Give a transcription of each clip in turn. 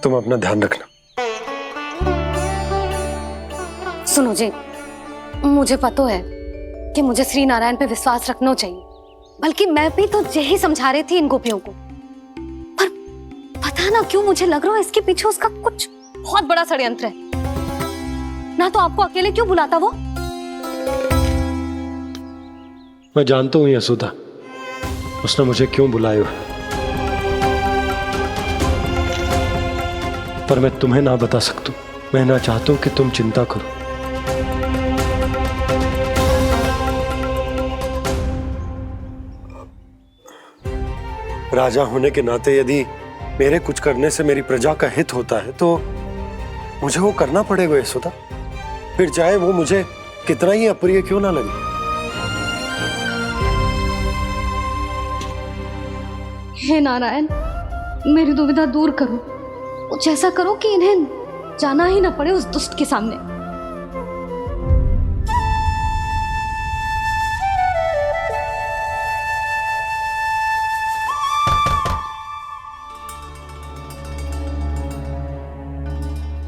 तुम अपना ध्यान रखना। सुनो जी, मुझे पता है कि मुझे श्री नारायण पे विश्वास रखना चाहिए, बल्कि मैं भी तो यही समझा रही थी इन गोपियों को, पर पता ना क्यों मुझे लग रहा है इसके पीछे उसका कुछ बहुत बड़ा षड्यंत्र है। ना तो आपको अकेले क्यों बुलाता वो? मैं जानता हूं यशोदा, उसने मुझे क्यों बुलाया, पर मैं तुम्हें ना बता सकता। मैं ना चाहता हूं कि तुम चिंता करो। राजा होने के नाते यदि मेरे कुछ करने से मेरी प्रजा का हित होता है तो मुझे वो करना पड़ेगा यशोदा, फिर चाहे वो मुझे कितना ही अप्रिय क्यों ना लगे। हे नारायण, मेरी दुविधा दूर करो। कुछ ऐसा करो कि इन्हें जाना ही ना पड़े उस दुष्ट के सामने।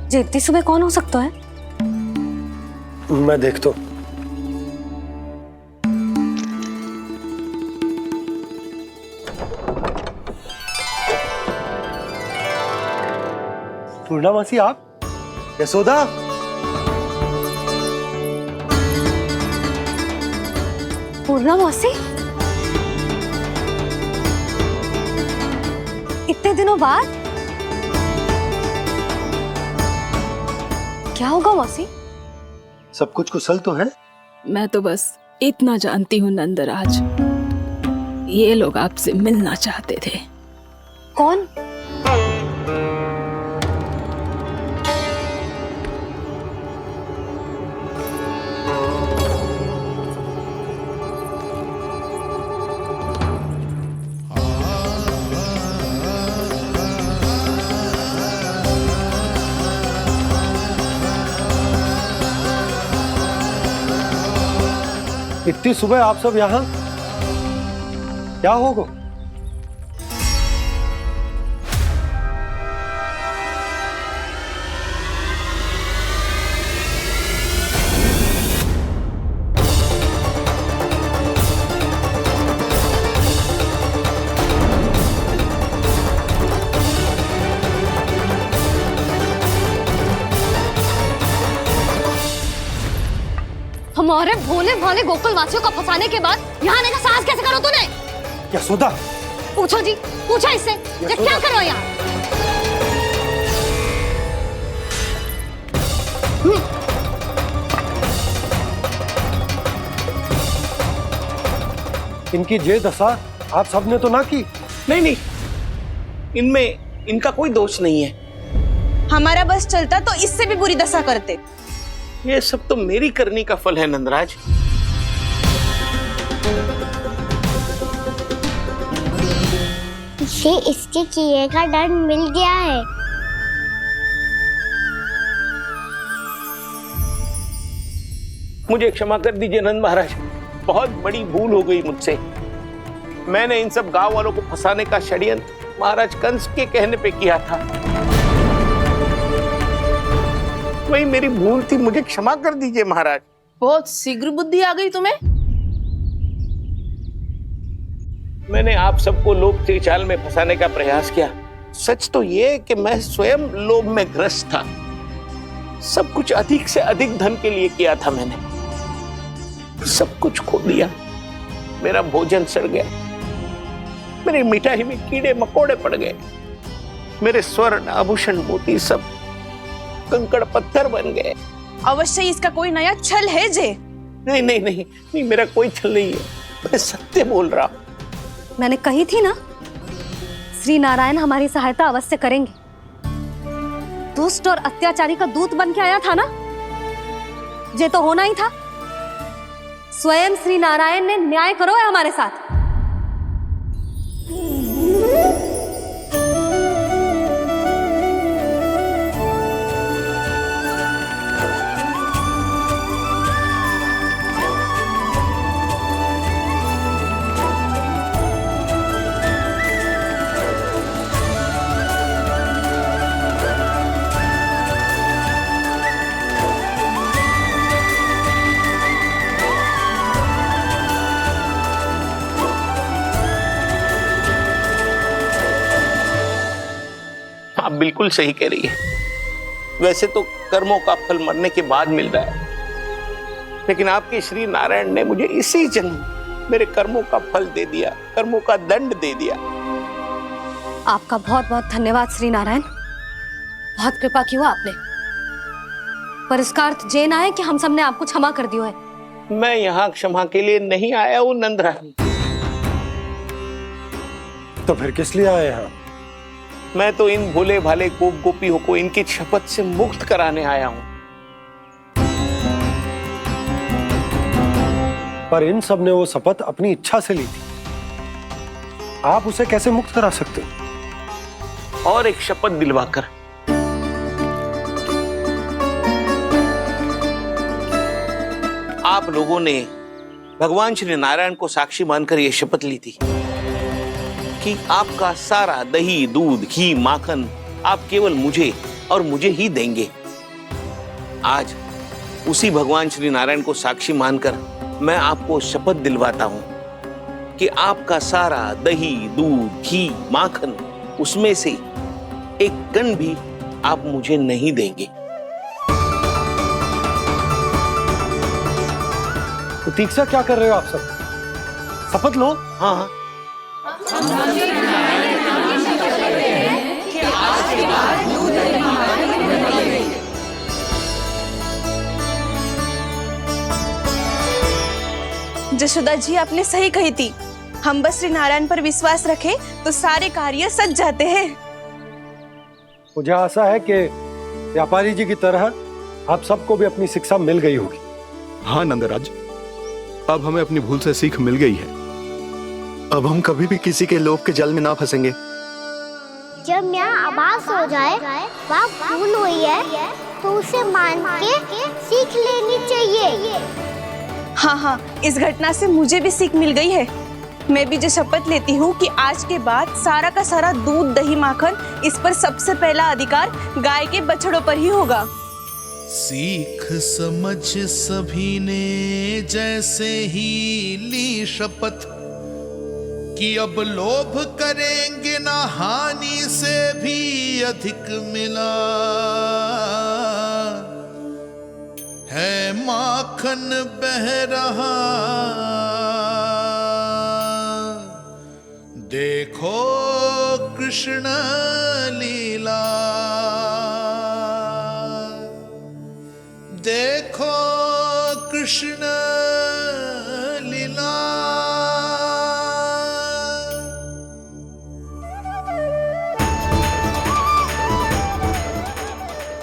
जी इतनी सुबह कौन हो सकता है? मैं देखता हूं। पूर्णामासी आप? यशोदा? पूर्णामासी? इतने दिनों बाद? क्या होगा मौसी? सब कुछ कुशल तो है? मैं तो बस इतना जानती हूँ नंदराज, ये लोग आपसे मिलना चाहते थे। कौन? इतनी सुबह आप सब यहाँ? क्या होगा? हमारे भोले भाले गोकुल वासियों को फंसाने के बाद यहाँ आने का साहस कैसे करो तूने? यशोदा! पूछो जी, पूछो इससे, ये क्या करो यहाँ? इनकी ये दशा आप सबने तो ना की? नहीं नहीं, इनमें इनका कोई दोष नहीं है। हमारा बस चलता तो इससे भी बुरी दशा करते। ये सब तो मेरी करनी का फल है नंदराज। इसे इसके किए का दंड मिल गया है। मुझे क्षमा कर दीजिए नंद महाराज, बहुत बड़ी भूल हो गई मुझसे। मैंने इन सब गांव वालों को फंसाने का षड्यंत्र महाराज कंस के कहने पे किया था। वही मेरी भूल थी, मुझे क्षमा कर दीजिए महाराज। बहुत शीघ्र बुद्धि आ गई तुम्हें। मैंने आप सबको लोभ के चाल में फंसाने का प्रयास किया। सच तो ये कि मैं स्वयं लोभ में ग्रस्त था। सब कुछ अधिक से अधिक धन के लिए किया था मैंने। सब कुछ खो दिया। मेरा भोजन सड़ गया, मेरी मिठाई में कीड़े मकोड़े पड़ गए, मेरे स्वर्ण आभूषण मोती सब कंकड़ पत्थर बन गए। अवश्य इसका कोई नया छल है जे। नहीं नहीं नहीं नहीं, मेरा कोई छल नहीं है, मैं सत्य बोल रहा हूं। मैंने कही थी ना, श्री नारायण हमारी सहायता अवश्य करेंगे। दुष्ट और अत्याचारी का दूत बन के आया था ना, ये तो होना ही था। स्वयं श्री नारायण ने न्याय करो है हमारे साथ। आप बिल्कुल सही कह रही है। वैसे तो कर्मों का फल मरने के बाद मिल रहा है, लेकिन आपके श्री नारायण ने मुझे इसी जन्म मेरे कर्मों का फल दे दिया, कर्मों का दंड दे दिया। आपका बहुत बहुत धन्यवाद श्री नारायण, बहुत कृपा की हो आपने। पर इसका अर्थ ये ना है कि हम सबने आपको क्षमा कर दियो है। मैं यहाँ क्षमा के लिए नहीं आया हूँ नंदरानी। तो फिर किस लिए आए हैं? मैं तो इन भोले भाले गोप गोपियों को इनकी शपथ से मुक्त कराने आया हूँ। पर इन सब ने वो शपथ अपनी इच्छा से ली थी, आप उसे कैसे मुक्त करा सकते हो? और एक शपथ दिलवाकर। आप लोगों ने भगवान श्री नारायण को साक्षी मानकर यह शपथ ली थी कि आपका सारा दही, दूध, घी, माखन आप केवल मुझे और मुझे ही देंगे। आज उसी भगवान श्री नारायण को साक्षी मानकर मैं आपको शपथ दिलवाता हूं कि आपका सारा दही, दूध, घी, माखन उसमें से एक कण भी आप मुझे नहीं देंगे। तो तीक्षा क्या कर रहे हो आप सब? शपथ लो। हाँ हाँ, जशोदा जी, आपने सही कही थी। हम बस श्री नारायण पर विश्वास रखें तो सारे कार्य सज जाते हैं। मुझे आशा है कि व्यापारी जी की तरह आप सबको भी अपनी शिक्षा मिल गई होगी। हाँ नंदराज, अब हमें अपनी भूल से सीख मिल गई है। अब हम कभी भी किसी के लोभ के जल में ना फंसेंगे। जब यहाँ आभास हो जाए वहाँ भूल हुई है तो उसे मान के सीख लेनी चाहिए। हाँ हाँ, इस घटना से मुझे भी सीख मिल गई है। मैं भी जो शपथ लेती हूँ कि आज के बाद सारा का सारा दूध, दही, माखन इस पर सबसे पहला अधिकार गाय के बछड़ों पर ही होगा। सीख समझ सभी ने जैसे ही ली शपथ कि अब लोभ करेंगे ना हानि से भी अधिक मिला है, माखन बह रहा देखो कृष्ण लीला, देखो कृष्ण लीला।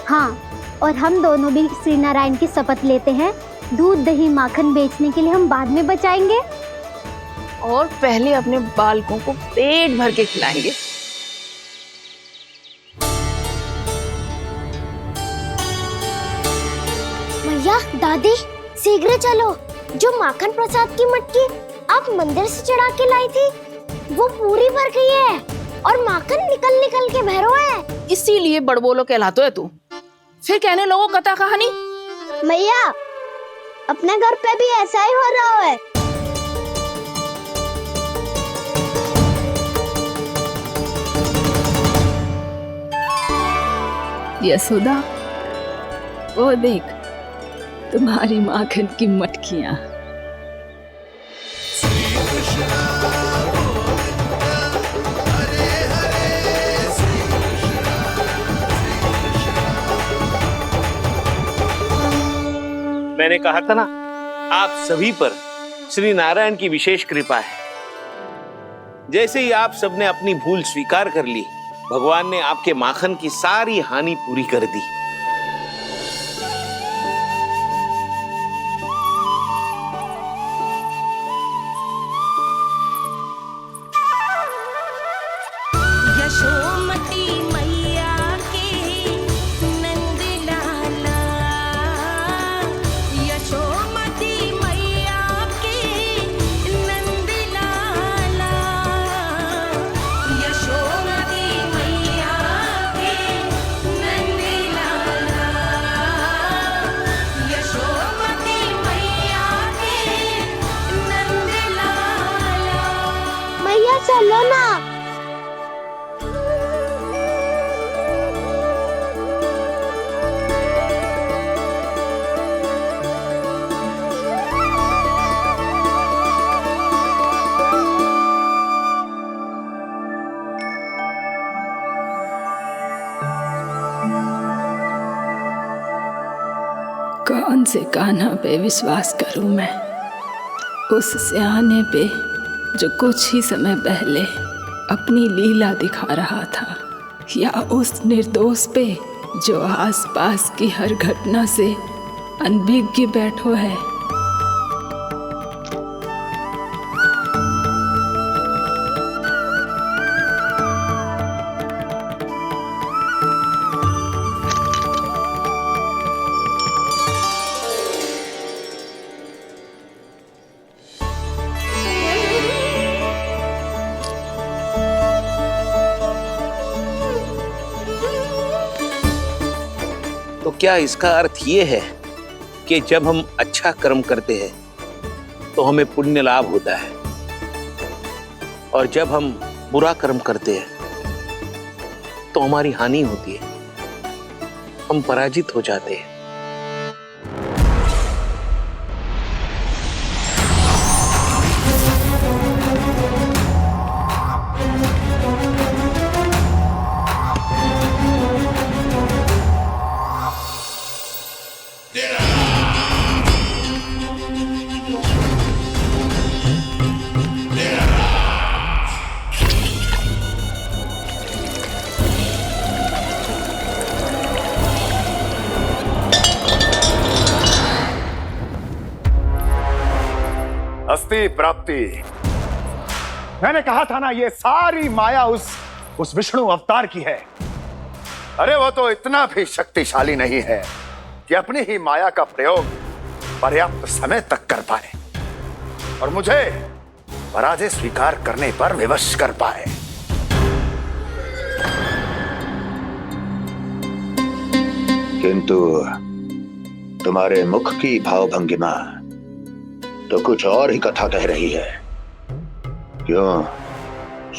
हाँ, और हम दोनों भी श्री नारायण की शपथ लेते हैं, दूध, दही, माखन बेचने के लिए हम बाद में बचाएंगे और पहले अपने बालकों को पेट भर के खिलाएंगे। भैया, दादी, शीघ्र चलो। जो माखन प्रसाद की मटकी आप मंदिर से चढ़ा के लाई थी वो पूरी भर गई है और माखन निकल निकल के बह रहा है। इसीलिए बड़बोलो कहलाते है तू। फिर कहने लोगों कथा कहानी। भैया, अपने घर पे भी ऐसा ही हो रहा है। यशोदा, वो देख तुम्हारी माखन की मटकियां। मैंने कहा था ना, आप सभी पर श्री नारायण की विशेष कृपा है। जैसे ही आप सबने अपनी भूल स्वीकार कर ली, भगवान ने आपके माखन की सारी हानि पूरी कर दी। यशोमती मैया के नंद लाला, यशोमती मैया के नंद लाला, यशोमती मैया के नंद लाला। कौन से कान्हा पे विश्वास करूं मैं? उस सियाने पे जो कुछ ही समय पहले अपनी लीला दिखा रहा था, या उस निर्दोष पे जो आसपास की हर घटना से अनभिज्ञ बैठो है? तो क्या इसका अर्थ ये है कि जब हम अच्छा कर्म करते हैं तो हमें पुण्य लाभ होता है, और जब हम बुरा कर्म करते हैं तो हमारी हानि होती है, हम पराजित हो जाते हैं? अस्ति प्राप्ति। मैंने कहा था ना, ये सारी माया उस विष्णु अवतार की है। अरे वो तो इतना भी शक्तिशाली नहीं है कि अपनी ही माया का प्रयोग पर्याप्त समय तक कर पाए और मुझे पराजय स्वीकार करने पर विवश कर पाए। किंतु तुम्हारे मुख की भावभंगिमा तो कुछ और ही कथा कह रही है। क्यों?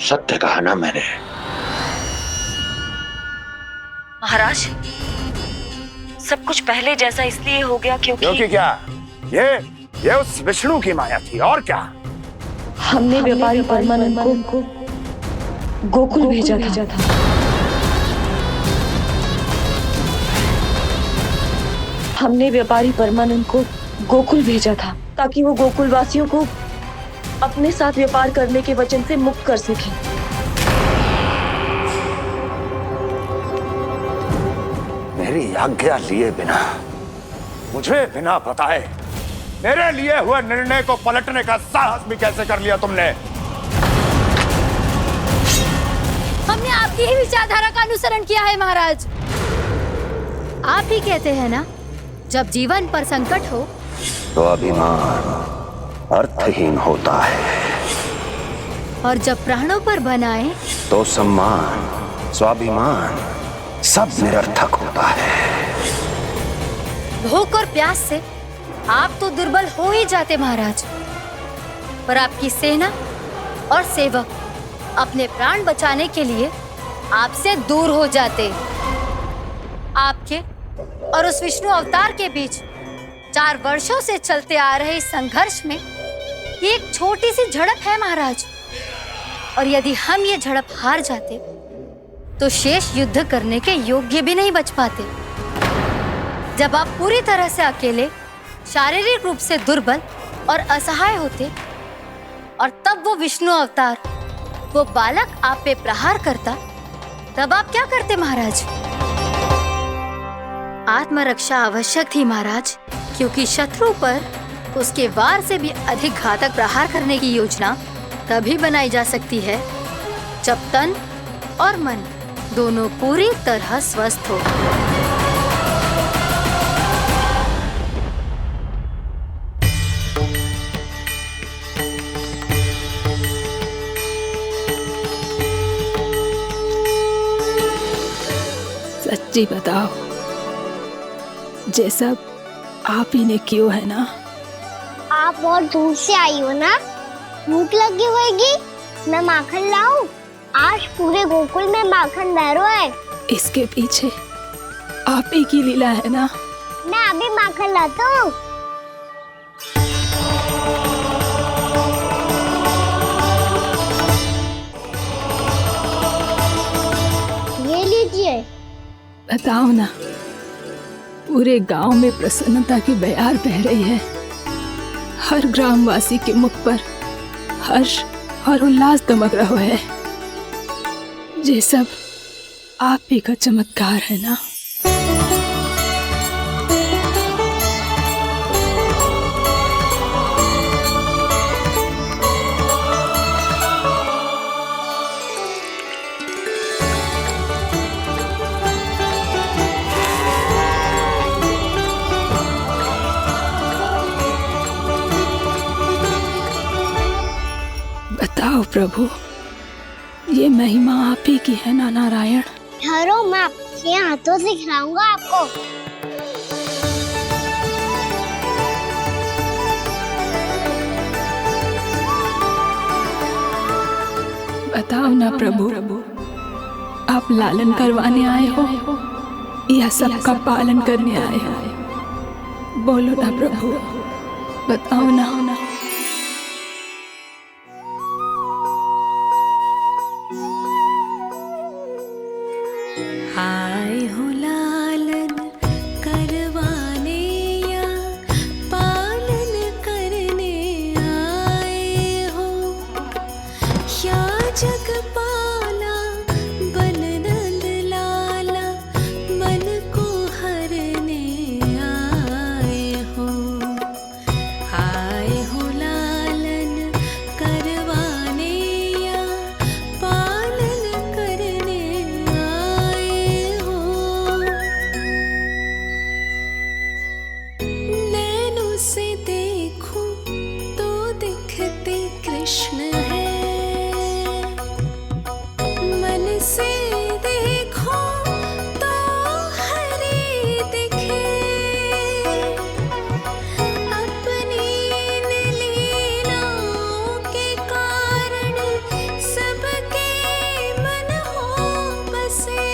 सत्य कहा ना मैंने। महाराज, सब कुछ पहले जैसा इसलिए हो गया क्योंकि क्या? ये उस विष्णु की माया थी, और क्या? हमने व्यापारी परमानंद को गोकुल भेजा था। हमने व्यापारी परमानंद को गोकुल भेजा था ताकि वो गोकुल वासियों को अपने साथ व्यापार करने के वचन से मुक्त कर सके। मेरी आज्ञा लिए बिना, मुझे बिना बताए मेरे लिए हुए निर्णय को पलटने का साहस भी कैसे कर लिया तुमने? हमने आपकी ही विचारधारा का अनुसरण किया है महाराज। आप ही कहते हैं ना, जब जीवन पर संकट हो तो अभिमान अर्थहीन होता है, और जब प्राणों पर बनाए तो सम्मान स्वाभिमान सब निरर्थक होता है। भूख और प्यास से आप तो दुर्बल हो ही जाते महाराज, पर आपकी सेना और सेवक अपने प्राण बचाने के लिए आपसे दूर हो जाते। आपके और उस विष्णु अवतार के बीच 4 वर्षों से चलते आ रहे इस संघर्ष में ये एक छोटी सी झड़प है महाराज, और यदि हम ये झड़प हार जाते तो शेष युद्ध करने के योग्य भी नहीं बच पाते। जब आप पूरी तरह से अकेले, शारीरिक रूप से दुर्बल और असहाय होते, और तब वो विष्णु अवतार, वो बालक आप पे प्रहार करता, तब आप क्या करते महाराज? आत्मरक्षा आवश्यक थी महाराज, क्योंकि शत्रु पर उसके वार से भी अधिक घातक प्रहार करने की योजना तभी बनाई जा सकती है जब तन और मन दोनों पूरी तरह स्वस्थ हो। सच्ची बताओ, ये सब आप ही ने क्यों है ना? आप बहुत दूर से आई हो ना, भूख लगी होगी। मैं माखन लाऊं? आज पूरे गोकुल में माखन बह रहा है। इसके पीछे आप ही की लीला है ना? मैं अभी माखन लाता हूँ। ये लीजिए। बताओ ना, पूरे गांव में प्रसन्नता की बयार बह रही है। हर ग्रामवासी के मुख पर हर्ष और उल्लास दमक रहा है। ये सब आप ही का चमत्कार है ना। बताओ प्रभु, ये महिमा आप ही की है ना नारायण? ठहरो, मैं आपके हाथों से खिलाऊंगा आपको। बताओ ना प्रभु, आप लालन करवाने आए हो या सबका पालन करने आए हो? बोलो ना प्रभु, बताओ ना। आए हो लालन करवाने या पालन करने आए हो, या जगपाला बन नंद लाला मन को हरने आए हो। आए हो लालन करवाने या पालन करने आए हो। नैनों से देखूं तो दिखते कृष्ण है, मन से देखो तो हरि दिखे। अपनी इन लीलाओं के कारण सबके मन हो बसे।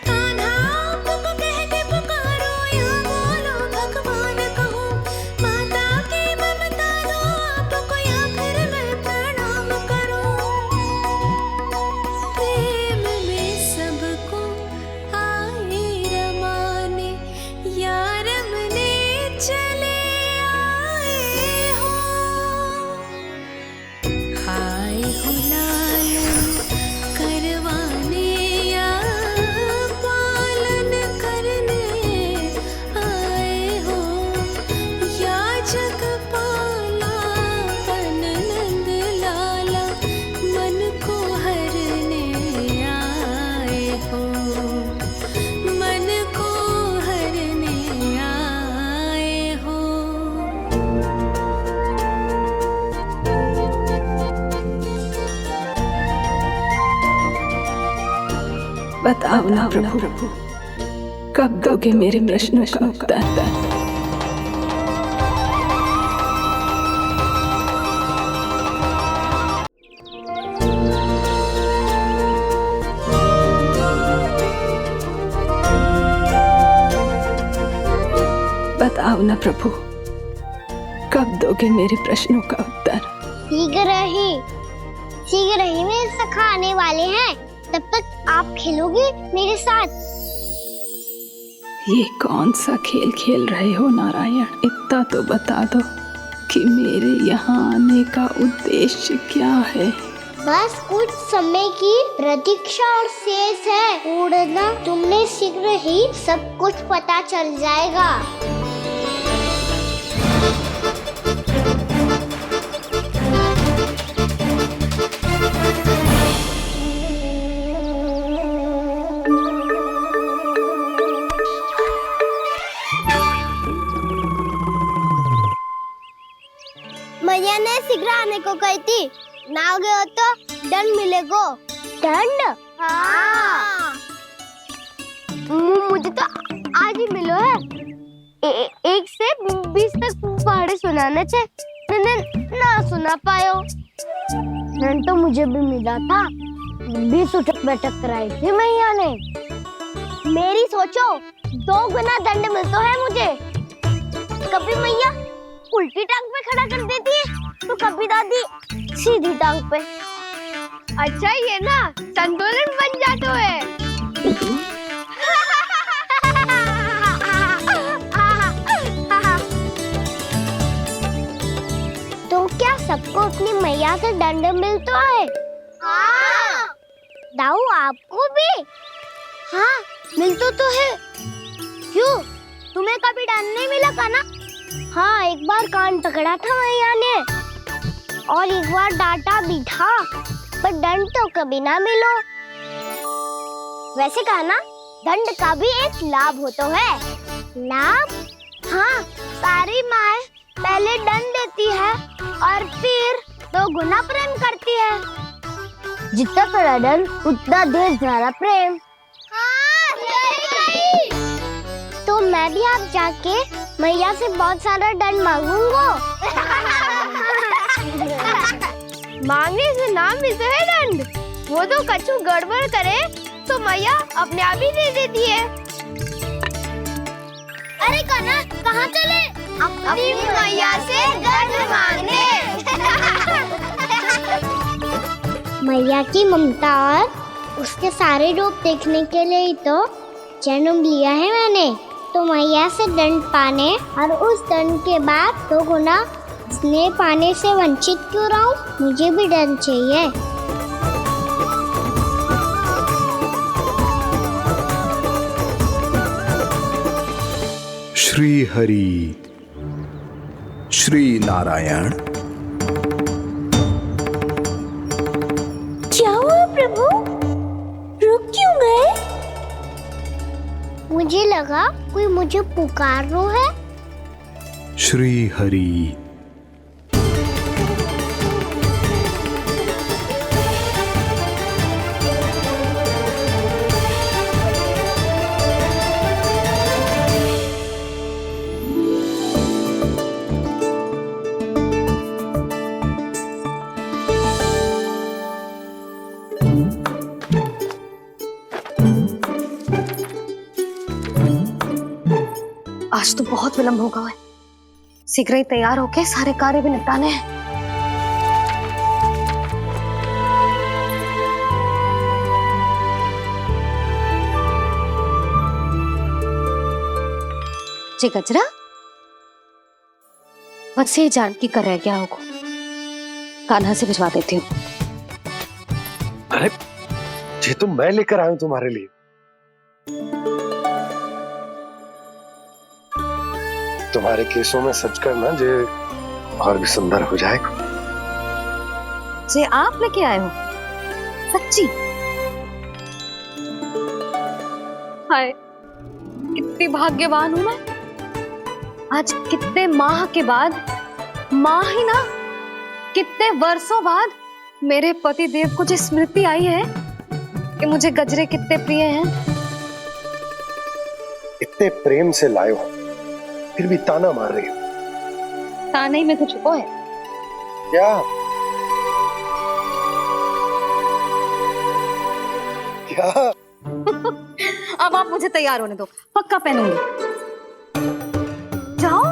कान्हा आपको कह के पुकारो या बोलो भगवान कहो, माता की ममता दो आपको या फिर मैं प्रणाम करूं। प्रेम में सबको आए रमाने, या रमने चले आए हो। आए हो लालन करवाने या पालन करने आए हो, या जगपाला बन नंद लाला मन को हरने आए हो। मन को हरने आए हो। बताओ ना प्रभु, कब दोगे मेरे प्रश्नों का उत्तर? बताओ ना प्रभु, कब दोगे मेरे प्रश्नों का उत्तर? शीघ्र ही मेरे सखा आने वाले हैं, तब तक आप खेलोगे मेरे साथ। ये कौन सा खेल खेल रहे हो नारायण? इतना तो बता दो कि मेरे यहाँ आने का उद्देश्य क्या है? बस कुछ समय की प्रतीक्षा और शेष है। उड़ना तुमने शीघ्र ही सब कुछ पता चल जाएगा। मैया ने शीघ्र आने को कही थी, ना आ गए हो तो दंड मिलेगा। दंड? हाँ। मुझे तो आज ही मिलो है। 1 से 20 तक पहाड़े सुनाने थे, ना सुना पायो। दंड तो मुझे भी मिला था, 20 उठक बैठक कराई थी मैया ने। मेरी सोचो 2 गुना दंड मिलता है मुझे। कभी मैया उल्टी टांग पे खड़ा कर देती है, तो कभी दादी सीधी टांग पे। अच्छा ये ना संतुलन बन जाता है। से दंड मिलता है। हाँ। दाऊ आपको भी? हाँ मिलता तो है। क्यों, तुम्हें कभी दंड नहीं मिला का ना? हाँ एक बार कान पकड़ा था मैया ने और एक बार डांटा भी था, पर दंड तो कभी ना मिलो। वैसे कहा ना, दंड का भी एक लाभ होता है। लाभ? हाँ, सारी माँ पहले दंड देती है और फिर 2 गुना प्रेम करती है। जितना बड़ा दंड उतना ढेर सारा प्रेम। हाँ, सही। तो मैं भी आप जाके मैया से बहुत सारा दंड मांगूंगा। मांगने से ना मिलता है दंड, वो तो कछु गड़बड़ करे तो मैया अपने आप ही दे देती है। अरे कना, कहाँ चले? अपनी मैया से दंड मांगने। मैया की ममता और उसके सारे रूप देखने के लिए ही तो जन्म लिया है मैंने। तो मैया से दंड पाने और उस दंड के बाद 2 गुना स्नेह पाने से वंचित क्यों रहूं? मुझे भी दंड चाहिए। श्री हरि श्री नारायण। क्या हुआ प्रभु, रुक क्यों गए? मुझे लगा कोई मुझे पुकार रहा है। श्री हरि। आज तो बहुत विलंब होगा है। शीघ्र ही तैयार होके सारे कार्य भी निपटाने हैं। जी गजरा, बस ये जानकी कर रह गया होगा, कान्हा से भिजवा देती हूँ। अरे ये तो मैं लेकर आया हूं तुम्हारे लिए। तुम्हारे केसों में सच करना जे और भी सुंदर हो जाएगा। जे आप लेके आए हो? सच्ची? हाय, कितनी भाग्यवान हूं मैं। आज कितने माह के बाद, माह ही ना, कितने वर्षों बाद मेरे पति देव को जो स्मृति आई है कि मुझे गजरे कितने प्रिय हैं। इतने प्रेम से लाए हो, फिर भी ताना मार रही हो। ताने में कुछ छुपो है क्या? क्या? अब आप मुझे तैयार होने दो, पक्का पहनूंगी। जाओ।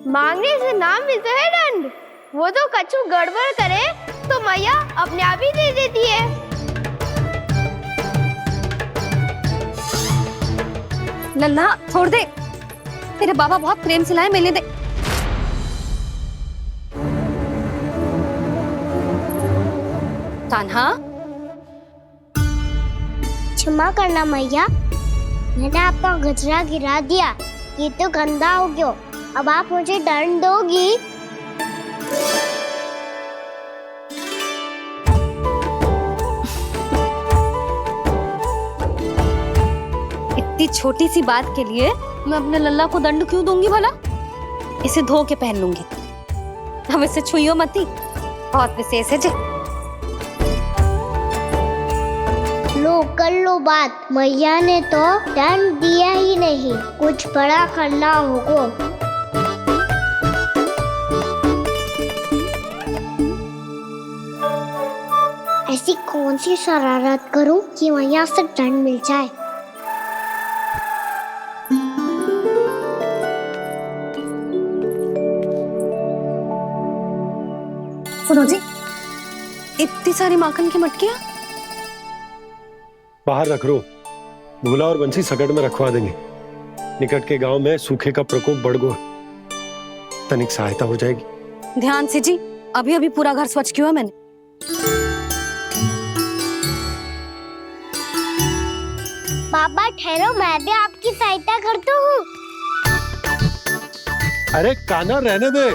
मांगने से ना मिलता है दंड, वो तो कछु गड़बड़ करे तो मैया अपने आप ही दे देती है। नन्हा छोड़ दे, तेरे बाबा बहुत प्रेम से लाए, मिलने दे। कान्हा, क्षमा करना मैया, मैंने आपका गजरा गिरा दिया, ये तो गंदा हो गया। अब आप मुझे दंड दोगी? इतनी छोटी सी बात के लिए मैं अपने लल्ला को दंड क्यों दूंगी भला? इसे धो के पहन लूंगी। अब इसे छुइयो मती, बहुत विशेष है जी। लो कर लो बात, मैया ने तो दंड दिया ही नहीं, कुछ बड़ा करना होगा। ऐसी कौन सी शरारत करूं कि मैया से दंड मिल जाए? सुनो जी, इतनी सारी माखन की मटकियां, बाहर रख रो, भूला और बंसी सकट में रखवा देंगे। निकट के गांव में सूखे का प्रकोप बढ़ गो, तनिक सहायता हो जाएगी। ध्यान से जी, अभी अभी पूरा घर स्वच्छ किया है मैंने। पापा ठहरो, मैं भी आपकी सहायता करता हूँ। अरे कान्हा रहने दे।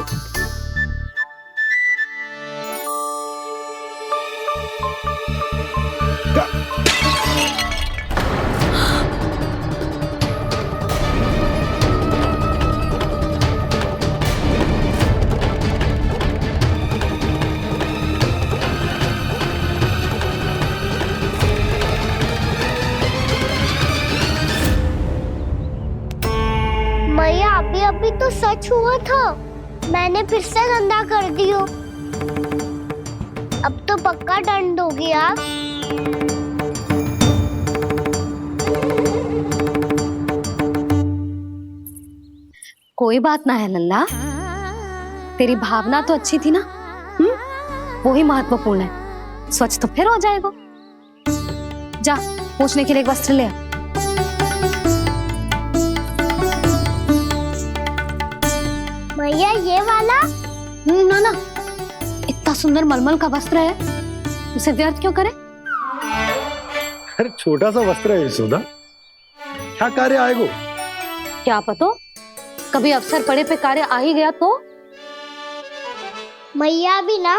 मैया अभी अभी तो सच हुआ था, मैंने फिर से गंदा कर दियो। अब तो पक्का दंड दोगी आप। कोई बात ना है लल्ला, तेरी भावना तो अच्छी थी ना, वही महत्वपूर्ण है। स्वच्छ तो फिर हो जाएगा। जा पूछने के लिए एक वस्त्र ले आ। भैया ये वाला? ना ना, इतना सुंदर मलमल का वस्त्र है, उसे व्यर्थ क्यों करे? अरे छोटा सा वस्त्र है यशोदा, क्या कार्य आएगो? क्या पता, कभी अवसर पड़े पे कार्य आ ही गया तो। मैया भी ना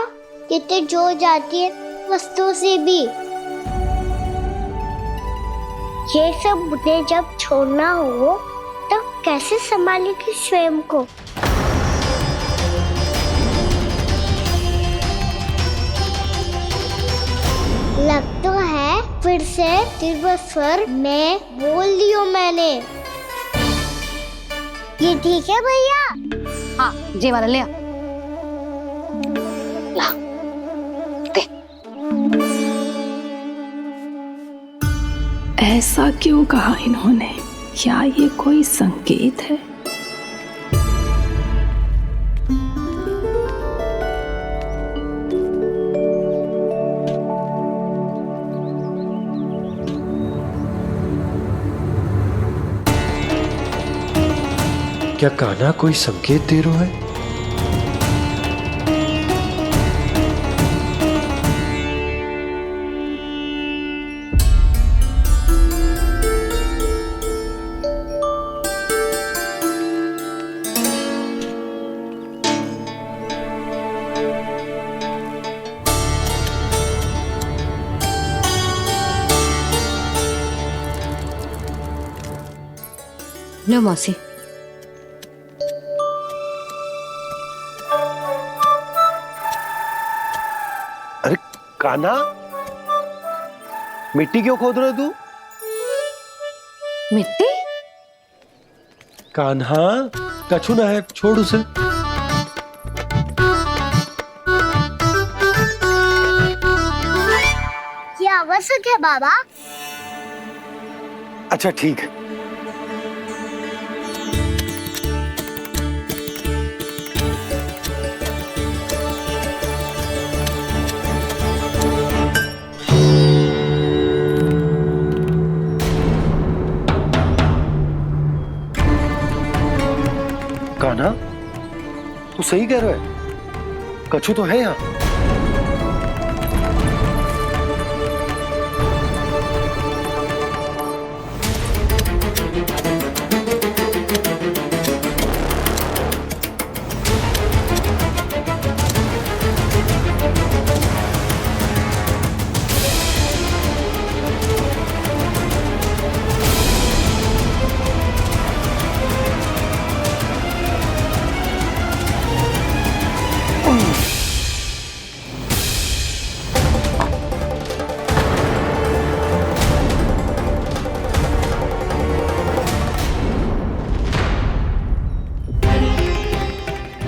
कितने जो जाती है वस्तुओं से भी। ये सब मुझे जब छोड़ना हो तो कैसे संभालेगी स्वयं को? लग तो है फिर से तिरस्वर में बोल दियो मैंने। ये ठीक है भैया? हाँ, ये वाला ले आ। ला, दे। ऐसा क्यों कहा इन्होंने? क्या ये कोई संकेत है? क्या कान्हा कोई संकेत दे रहा है? लो मौसी। अरे कान्हा, मिट्टी क्यों खोद रहे तू? मिट्टी? कान्हा, कछु ना है, छोड़ उसे। ये आवश्यक है बाबा। अच्छा ठीक है। कान्हा, तू सही कह रहा है, कछु तो है यहाँ।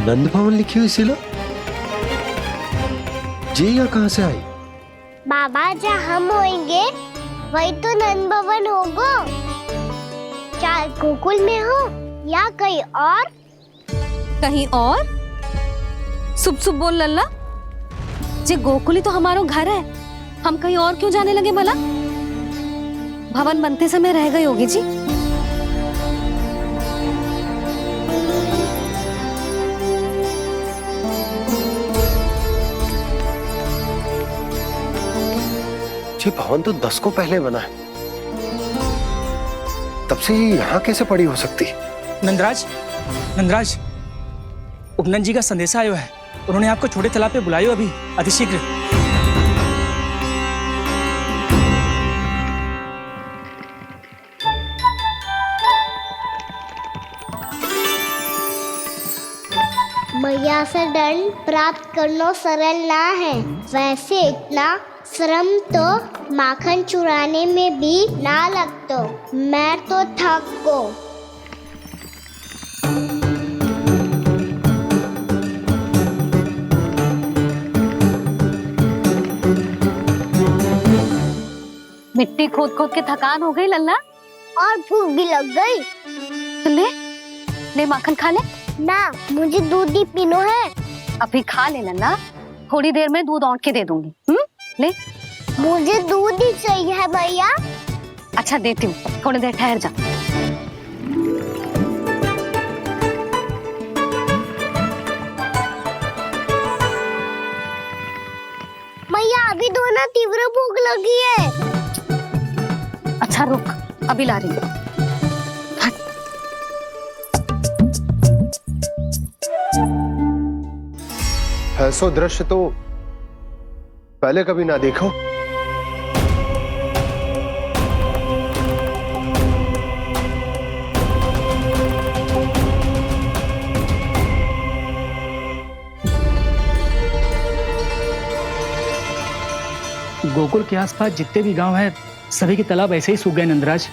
नंद भवन लिखी हुई सिला, जी या कहां से आई? बाबा जहाँ हम होंगे वही तो नंद भवन होगा। चाहे गोकुल में हो या कहीं और। कहीं और? सुब सुब बोल लल्ला, जे गोकुल ही तो हमारा घर है, हम कहीं और क्यों जाने लगे भला? भवन बनते समय रह गई होगी जी। जी भवन तो 10 को पहले बना है, तब से ये यहाँ कैसे पड़ी हो सकती? नंदराज, नंदराज, उपनंद जी का संदेशा आयो है। उन्होंने आपको छोटे तालाब पे बुलायो अभी अतिशीघ्र। मैया से दंड प्राप्त करना सरल ना है। वैसे इतना श्रम तो माखन चुराने में भी ना लगतो। मैं तो थक गो। मिट्टी खोद खोद के थकान हो गई लल्ला, और भूख भी लग गई। तो ले ले माखन खा ले। ना, मुझे दूध ही पीनो है। अभी खा ले लल्ला, थोड़ी देर में दूध औंट के दे दूंगी। ले। मुझे दूध ही चाहिए है भैया। अच्छा देती हूँ, थोड़ी देर ठहर जा। मैया अभी दोनों तीव्र भूख लगी है। अच्छा रुक, अभी ला रही हूँ। ऐसा दृश्य तो पहले कभी ना देखो। गोकुल के आसपास जितने भी गांव हैं, सभी के तालाब ऐसे ही सूख गए नंदराज।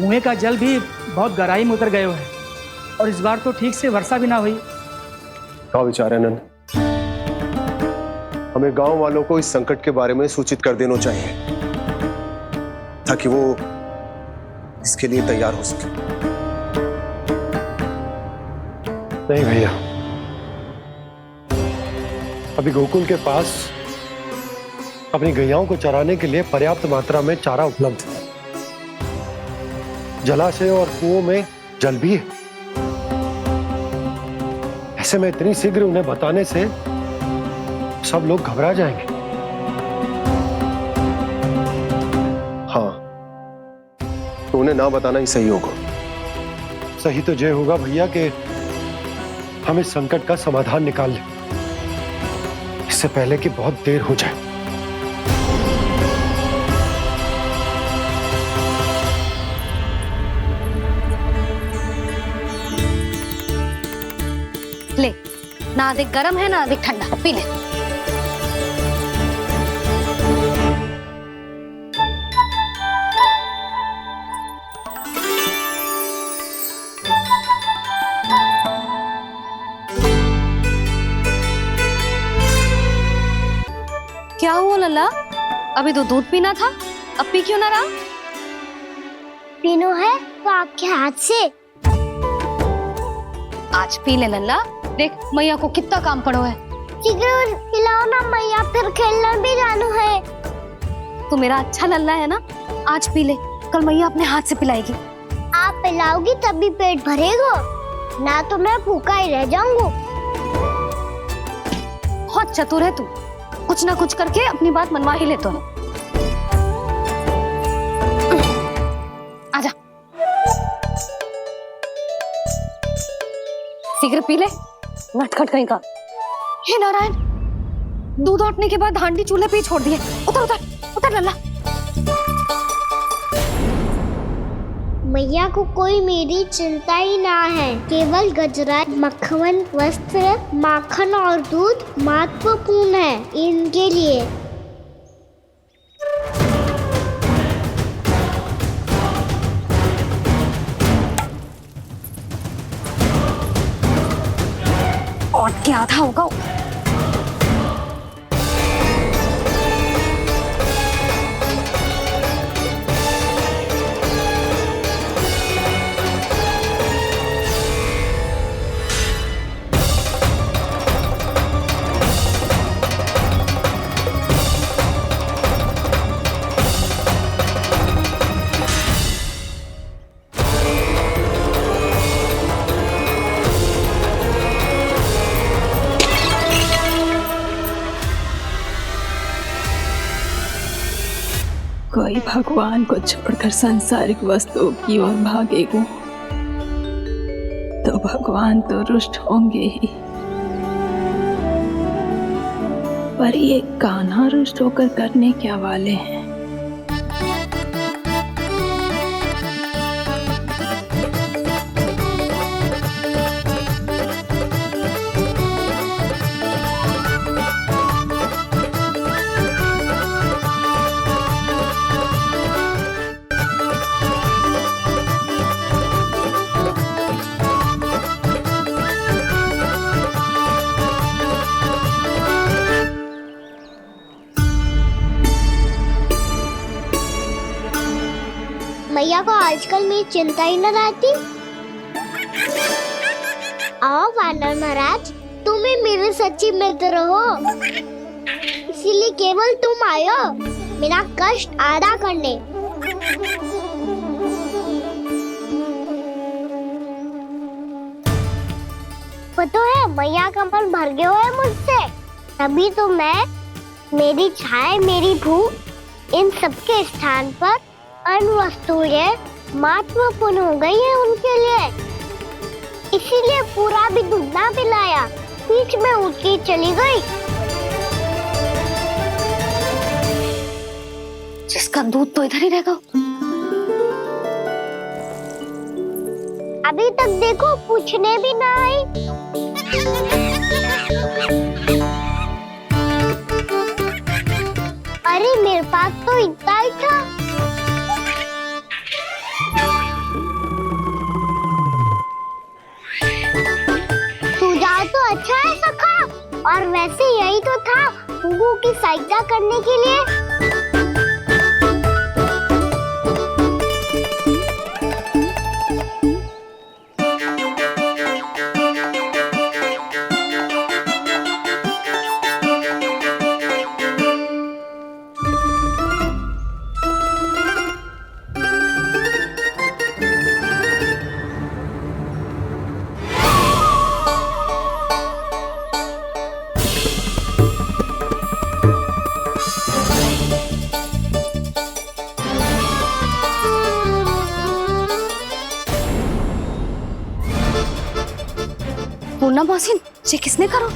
मुँह का जल भी बहुत गहराई में उतर गए है, और इस बार तो ठीक से वर्षा भी ना हुई। क्या विचार है नंद? हमें गांव वालों को इस संकट के बारे में सूचित कर देना चाहिए, ताकि वो इसके लिए तैयार हो सके। नहीं भैया, अभी गोकुल के पास अपनी गैयाओं को चराने के लिए पर्याप्त मात्रा में चारा उपलब्ध है। जलाशय और कुओं में जल भी है। ऐसे में इतनी शीघ्र उन्हें बताने से सब लोग घबरा जाएंगे। हाँ, तो उन्हें ना बताना ही सही होगा। सही तो ये होगा भैया कि हम इस संकट का समाधान निकाल लें, इससे पहले कि बहुत देर हो जाए। ले, ना अधिक गर्म है ना अधिक ठंडा, पी ले। क्या हुआ लल्ला? अभी तो दूध पीना था, अब पी क्यों ना रहा? पीनो है तो आपके हाथ से। आज पी ले लल्ला, देख मैया को कितना काम पड़ो है। शीघ्र खिलाओ ना मैया, फिर खेलने भी जानो है। तू मेरा अच्छा लल्ला है ना, आज पी ले, कल मैया अपने हाथ से पिलाएगी। आप पिलाओगी तभी पेट भरेगा, ना तो मैं भूखा ही रह जाऊंगा। बहुत चतुर है तू, कुछ ना कुछ करके अपनी बात मनवा ही लेता है। आजा, शीघ्र पी ले, नटखट कहीं का। हे नारायण, दूध औटने के बाद हांडी चूल्हे पे ही छोड़ दिए। उतर उतर उतर लल्ला। मैया को कोई मेरी चिंता ही ना है। केवल गजरा, मक्खन, वस्त्र, माखन और दूध महत्वपूर्ण है इनके लिए। और क्या था होगा? कोई भगवान को छोड़कर सांसारिक वस्तुओं की ओर भागेगा तो भगवान तो रुष्ट होंगे ही, पर ये कान्हा रुष्ट होकर करने क्या वाले हैं? मैया को आजकल मेरी चिंता ही न रहती। आओ वानर महाराज, तुम ही मेरे सच्ची मित्र हो, इसीलिए केवल तुम आयो मेरा कष्ट आधा करने। पता है मैया का मन भर गया है मुझसे, तभी तो मैं, मेरी छाया, मेरी भूख, इन सबके स्थान पर अन्य वस्तुएं महत्वपूर्ण हो गई है उनके लिए, इसीलिए पूरा भी दूध ना पिलाया, बीच में उठ के चली गई। जिसका दूध तो इधर ही रहेगा। अभी तक देखो पूछने भी ना आई। अरे मेरे पास तो इतना ही था। सुझाव तो अच्छा है सखा, और वैसे यही तो था गुगु की सहायता करने के लिए। पूर्णा मौसी, ये किसने करो?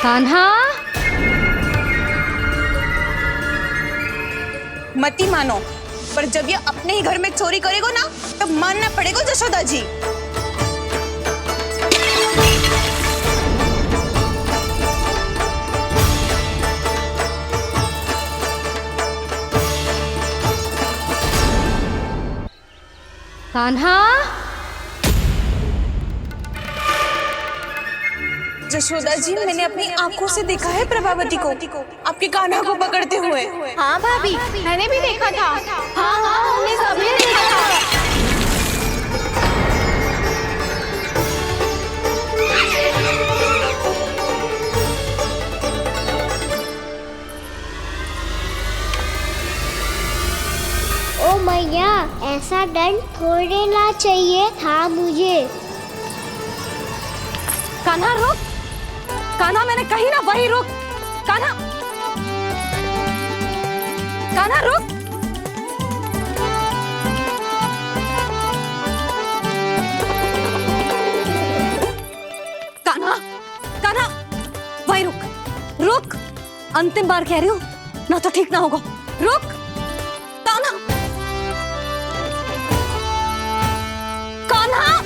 कान्हा, मती मानो, पर जब ये अपने ही घर में चोरी करेगा ना, तब मानना पड़ेगा जशोदा जी। कान्हा, जशोदा जी, मैंने अपनी आंखों से देखा है प्रभावती को आपके कान्हा को पकड़ते हुए। हाँ भाभी, मैंने भी देखा था। हाँ हाँ, हमने सबने देखा था। ओ मैया, ऐसा दंड थोड़े ना चाहिए था मुझे। कान्हा रुक, कान्हा मैंने कही ना वही रुक। कान्हा, कान्हा रुक। कान्हा, कान्हा वही रुक, रुक। अंतिम बार कह रही हूँ, ना तो ठीक ना होगा। रुक कान्हा, कान्हा।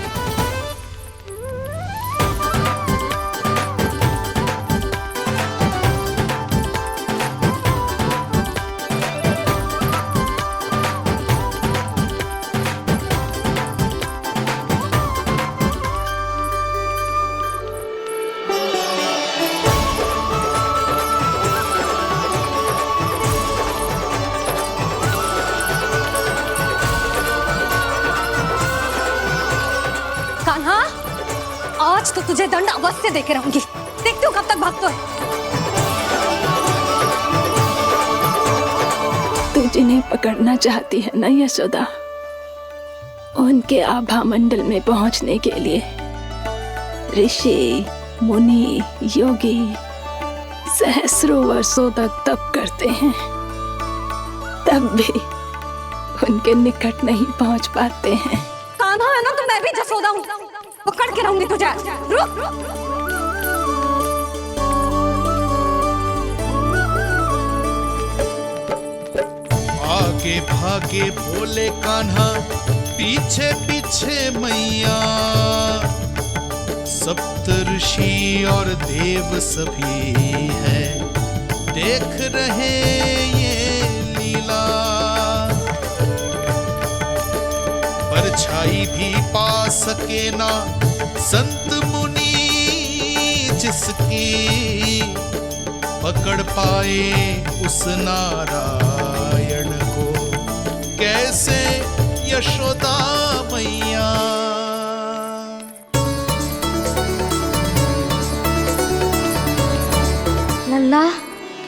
तो तुझे दंड अवश्य देके रहूंगी। देखती हूँ कब तक भागते है। तू जिन्हें पकड़ना चाहती है ना यशोदा, उनके आभा मंडल में पहुंचने के लिए ऋषि, मुनि, योगी सहस्रों वर्षों तक तप करते हैं, तब भी उनके निकट नहीं पहुंच पाते हैं। कान्हा है ना, तो मैं भी जसोदा हूँ, पकड़ के रहूंगी तुझे। रुक। आगे भागे बोले कान्हा, पीछे पीछे मैया, सप्तऋषि और देव सभी हैं, देख रहे ये लीला। परछाई भी पा सके ना संत मुनि जिसकी, पकड़ पाए उस नारायण को कैसे यशोदा मैया। लल्ला,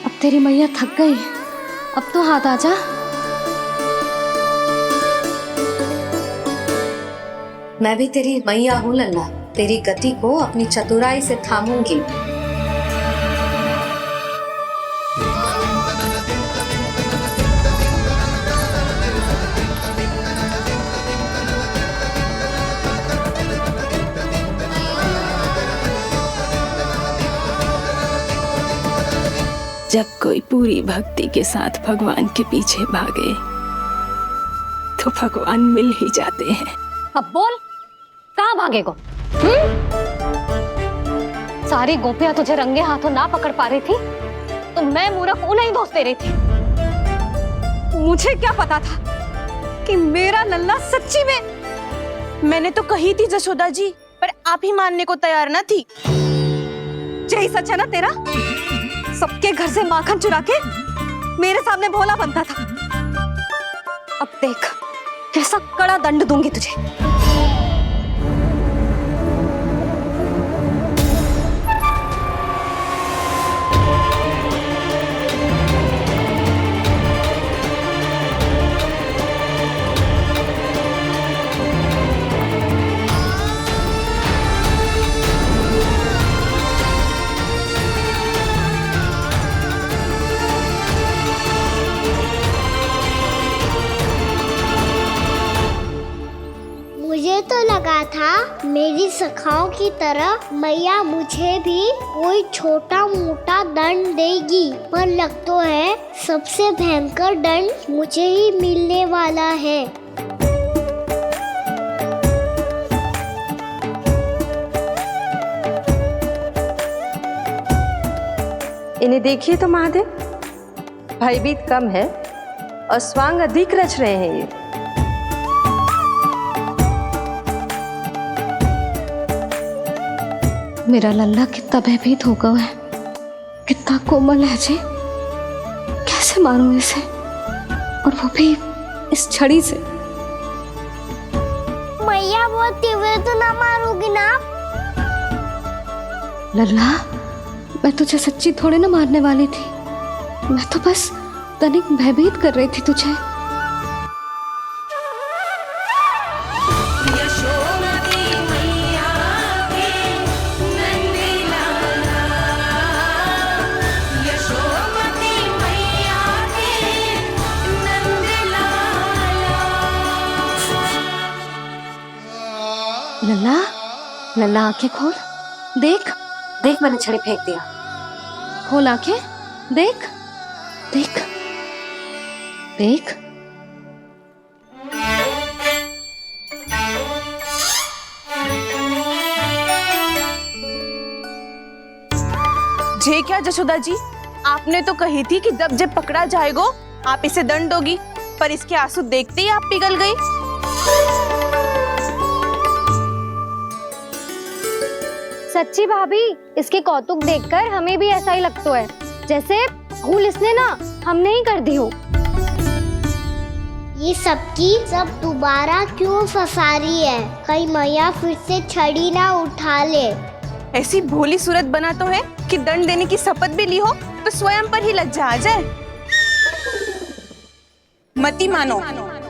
अब तेरी मैया थक गई, अब तो हाथ आजा। मैं भी तेरी मैया हूँ लल्ला, तेरी गति को अपनी चतुराई से थामूंगी। जब कोई पूरी भक्ति के साथ भगवान के पीछे भागे तो भगवान मिल ही जाते हैं। अब बोल, कहाँ भागेगो? सारी गोपियां तुझे रंगे हाथों ना पकड़ पा रही थी तो मैं मूर्ख उन्हें ही दोष दे रही थी। मुझे क्या पता था कि मेरा लल्ला सच्ची में। मैंने तो कही थी जसोदा जी, पर आप ही मानने को तैयार ना थी। यही सच है ना तेरा? सबके घर से माखन चुरा के मेरे सामने भोला बनता था। अब देख कैसा कड़ा दंड दूंगी तुझे। मुझे तो लगा था मेरी सखाओं की तरह मैया मुझे भी कोई छोटा मोटा दंड देगी, पर लग तो है सबसे भयंकर दंड मुझे ही मिलने वाला है। इन्हें देखिए तो महादेव, भयभीत कम है और स्वांग अधिक रच रहे हैं ये। मेरा लल्ला कितना भयभीत होगा है, कितना कोमल है जी। कैसे मारूं इसे, और वो भी इस छड़ी से। मैया बहुत तीव्र तो ना मारोगी ना? लल्ला, मैं तुझे सच्ची थोड़े ना मारने वाली थी, मैं तो बस तनिक भयभीत कर रही थी तुझे। लल्ला, लल्ला आंखें खोल, देख देख मैंने छड़ी फेंक दिया। खोल आंखें, देख देख देख। जे क्या जसोदा जी, आपने तो कही थी कि जब जब पकड़ा जाएगा आप इसे दंड दोगी, पर इसके आंसू देखते ही आप पिघल गई। सच्ची भाभी, इसके कौतुक देखकर हमें भी ऐसा ही लगता है जैसे भूल इसने ना हमने ही कर दी हो। ये सबकी सब दोबारा क्यों फंसा रही है? कहीं मैया फिर से छड़ी ना उठा ले। ऐसी भोली सूरत बना तो है कि दंड देने की शपथ भी ली हो तो स्वयं पर ही लज्जा आ जाए। मती मानो,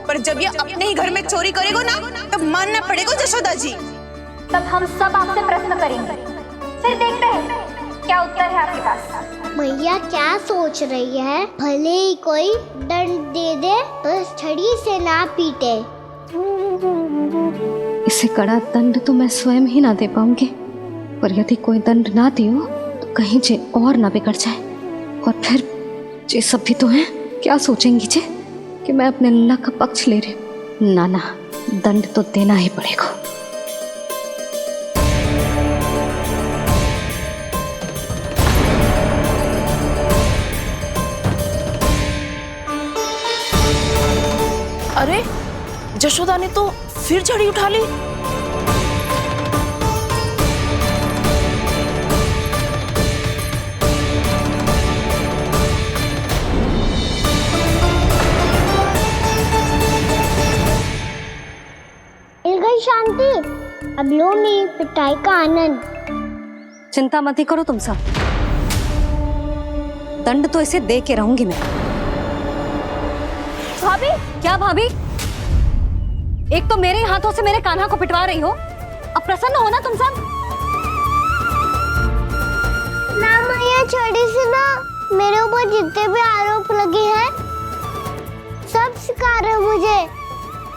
पर जब ये अपने ही घर में चोरी करेगो ना तब मानना पड़ेगा जशोदा जी। तब हम सब आपसे प्रश्न करेंगे, फिर देखते हैं क्या उत्तर है आपके पास। मैया क्या सोच रही है? भले ही कोई दंड दे दे तो छड़ी से ना पीटे। इसे कड़ा दंड तो मैं स्वयं ही ना दे पाऊंगी, पर यदि कोई दंड ना दियो तो कहीं जे और ना बिगड़ जाए, और फिर जे सब भी तो हैं, क्या सोचेंगी जे कि मैं अपने अल्लाह का पक्ष ले रही हूँ। ना ना, दंड तो देना ही पड़ेगा। अरे जशोदा ने तो फिर छड़ी उठा ली। मिल गई शांति, अब लो मेरी पिटाई का आनंद। चिंता मत ही करो तुम सब, दंड तो इसे दे के रहूंगी मैं। भाभी, क्या भाभी? एक तो मेरे हाथों से मेरे कान्हा को पिटवा रही हो, अब प्रसन्न हो ना तुम सब? ना मैया, छड़ी से ना मेरे ऊपर जितने भी आरोप लगे हैं सब स्वीकार है मुझे,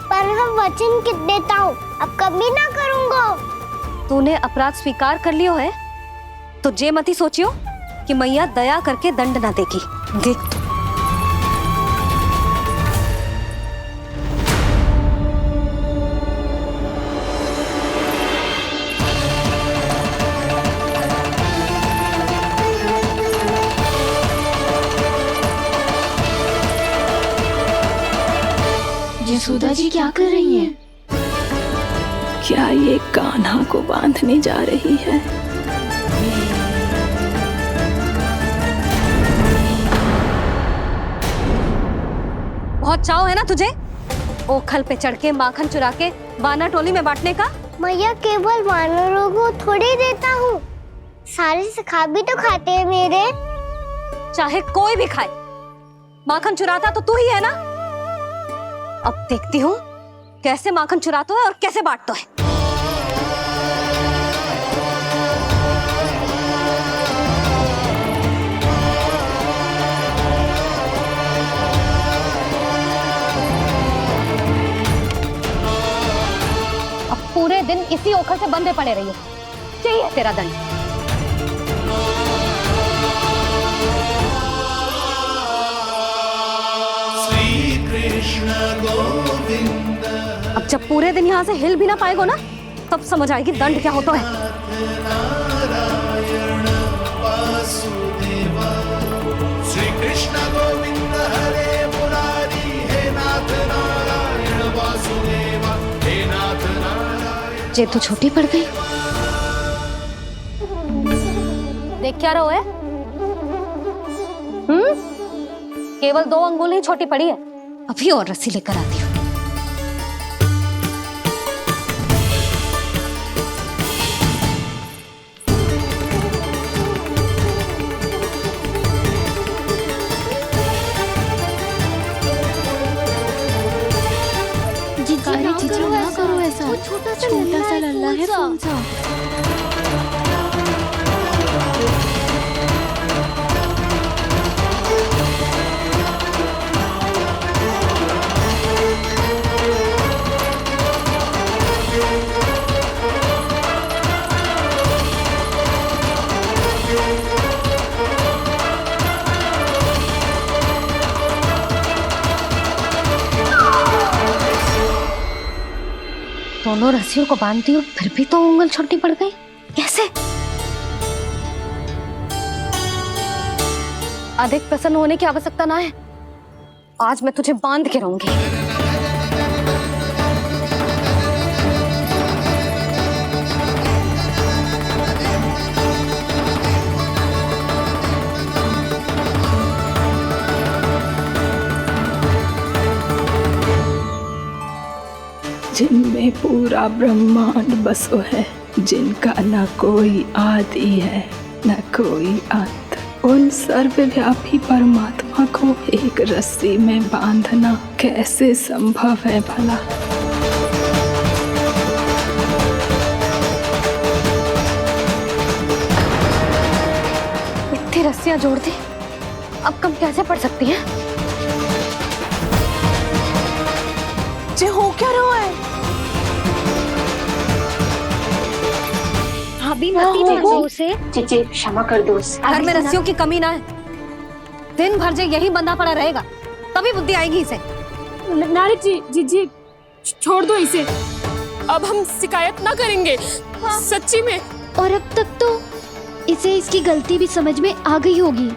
पर हम वचन कित देता हूँ अब कभी ना करूँगा। तूने अपराध स्वीकार कर लियो है तो जे मती सोचियो कि मैया दया करके दंड ना देगी। देख तू। यशोदा जी क्या कर रही हैं? क्या ये कान्हा को बांधने जा रही है? बहुत चाव है ना तुझे ओखल पे चढ़ के माखन चुरा के वानर टोली में बांटने का? मैया, केवल वानरों को थोड़ी देता हूँ, सारे सखा भी तो खाते हैं मेरे। चाहे कोई भी खाए, माखन चुराता तो तू ही है ना। अब देखती हूँ कैसे माखन चुराता है और कैसे बांटता है। अब पूरे दिन इसी ओखल से बंधे पड़े रहिए, चाहिए तेरा दंड। अब जब पूरे दिन यहाँ से हिल भी ना पाएगो ना, तब समझ आएगी दंड क्या होता है। श्री कृष्ण गोविंद हरे मुरारी, हे नाथ नारायण वासुदेव, हे नाथ नारायण। जे तो छोटी पड़ गई। देख क्या रहो है? केवल 2 अंगुल ही छोटी पड़ी है, अभी और रस्सी लेकर आती हूँ। जीजी ना करो ऐसा, छोटा सा लल्ला है कौन सा? दोनों रस्सियों को बांधती हूँ, फिर भी तो उंगल छोटी पड़ गई। कैसे? अधिक प्रसन्न होने की आवश्यकता ना है, आज मैं तुझे बांध के रहूंगी। जिनमें पूरा ब्रह्मांड बसो है, जिनका न कोई आदि है न कोई अंत, उन सर्वव्यापी परमात्मा को एक रस्सी में बांधना कैसे संभव है भला? इतनी रस्सियां जोड़ दी, अब कम कैसे पड़ सकती हैं? जे हो क्या रहा है? भाभी मती भेजो उसे। चीची क्षमा कर दो उसे। घर में रस्सियों की कमी ना है। दिन भर जो यही बंधा पड़ा रहेगा तभी बुद्धि आएगी इसे। नारी जी छोड़ दो इसे, अब हम शिकायत ना करेंगे। सच्ची में। और अब तक तो इसे इसकी गलती भी समझ में आ गई होगी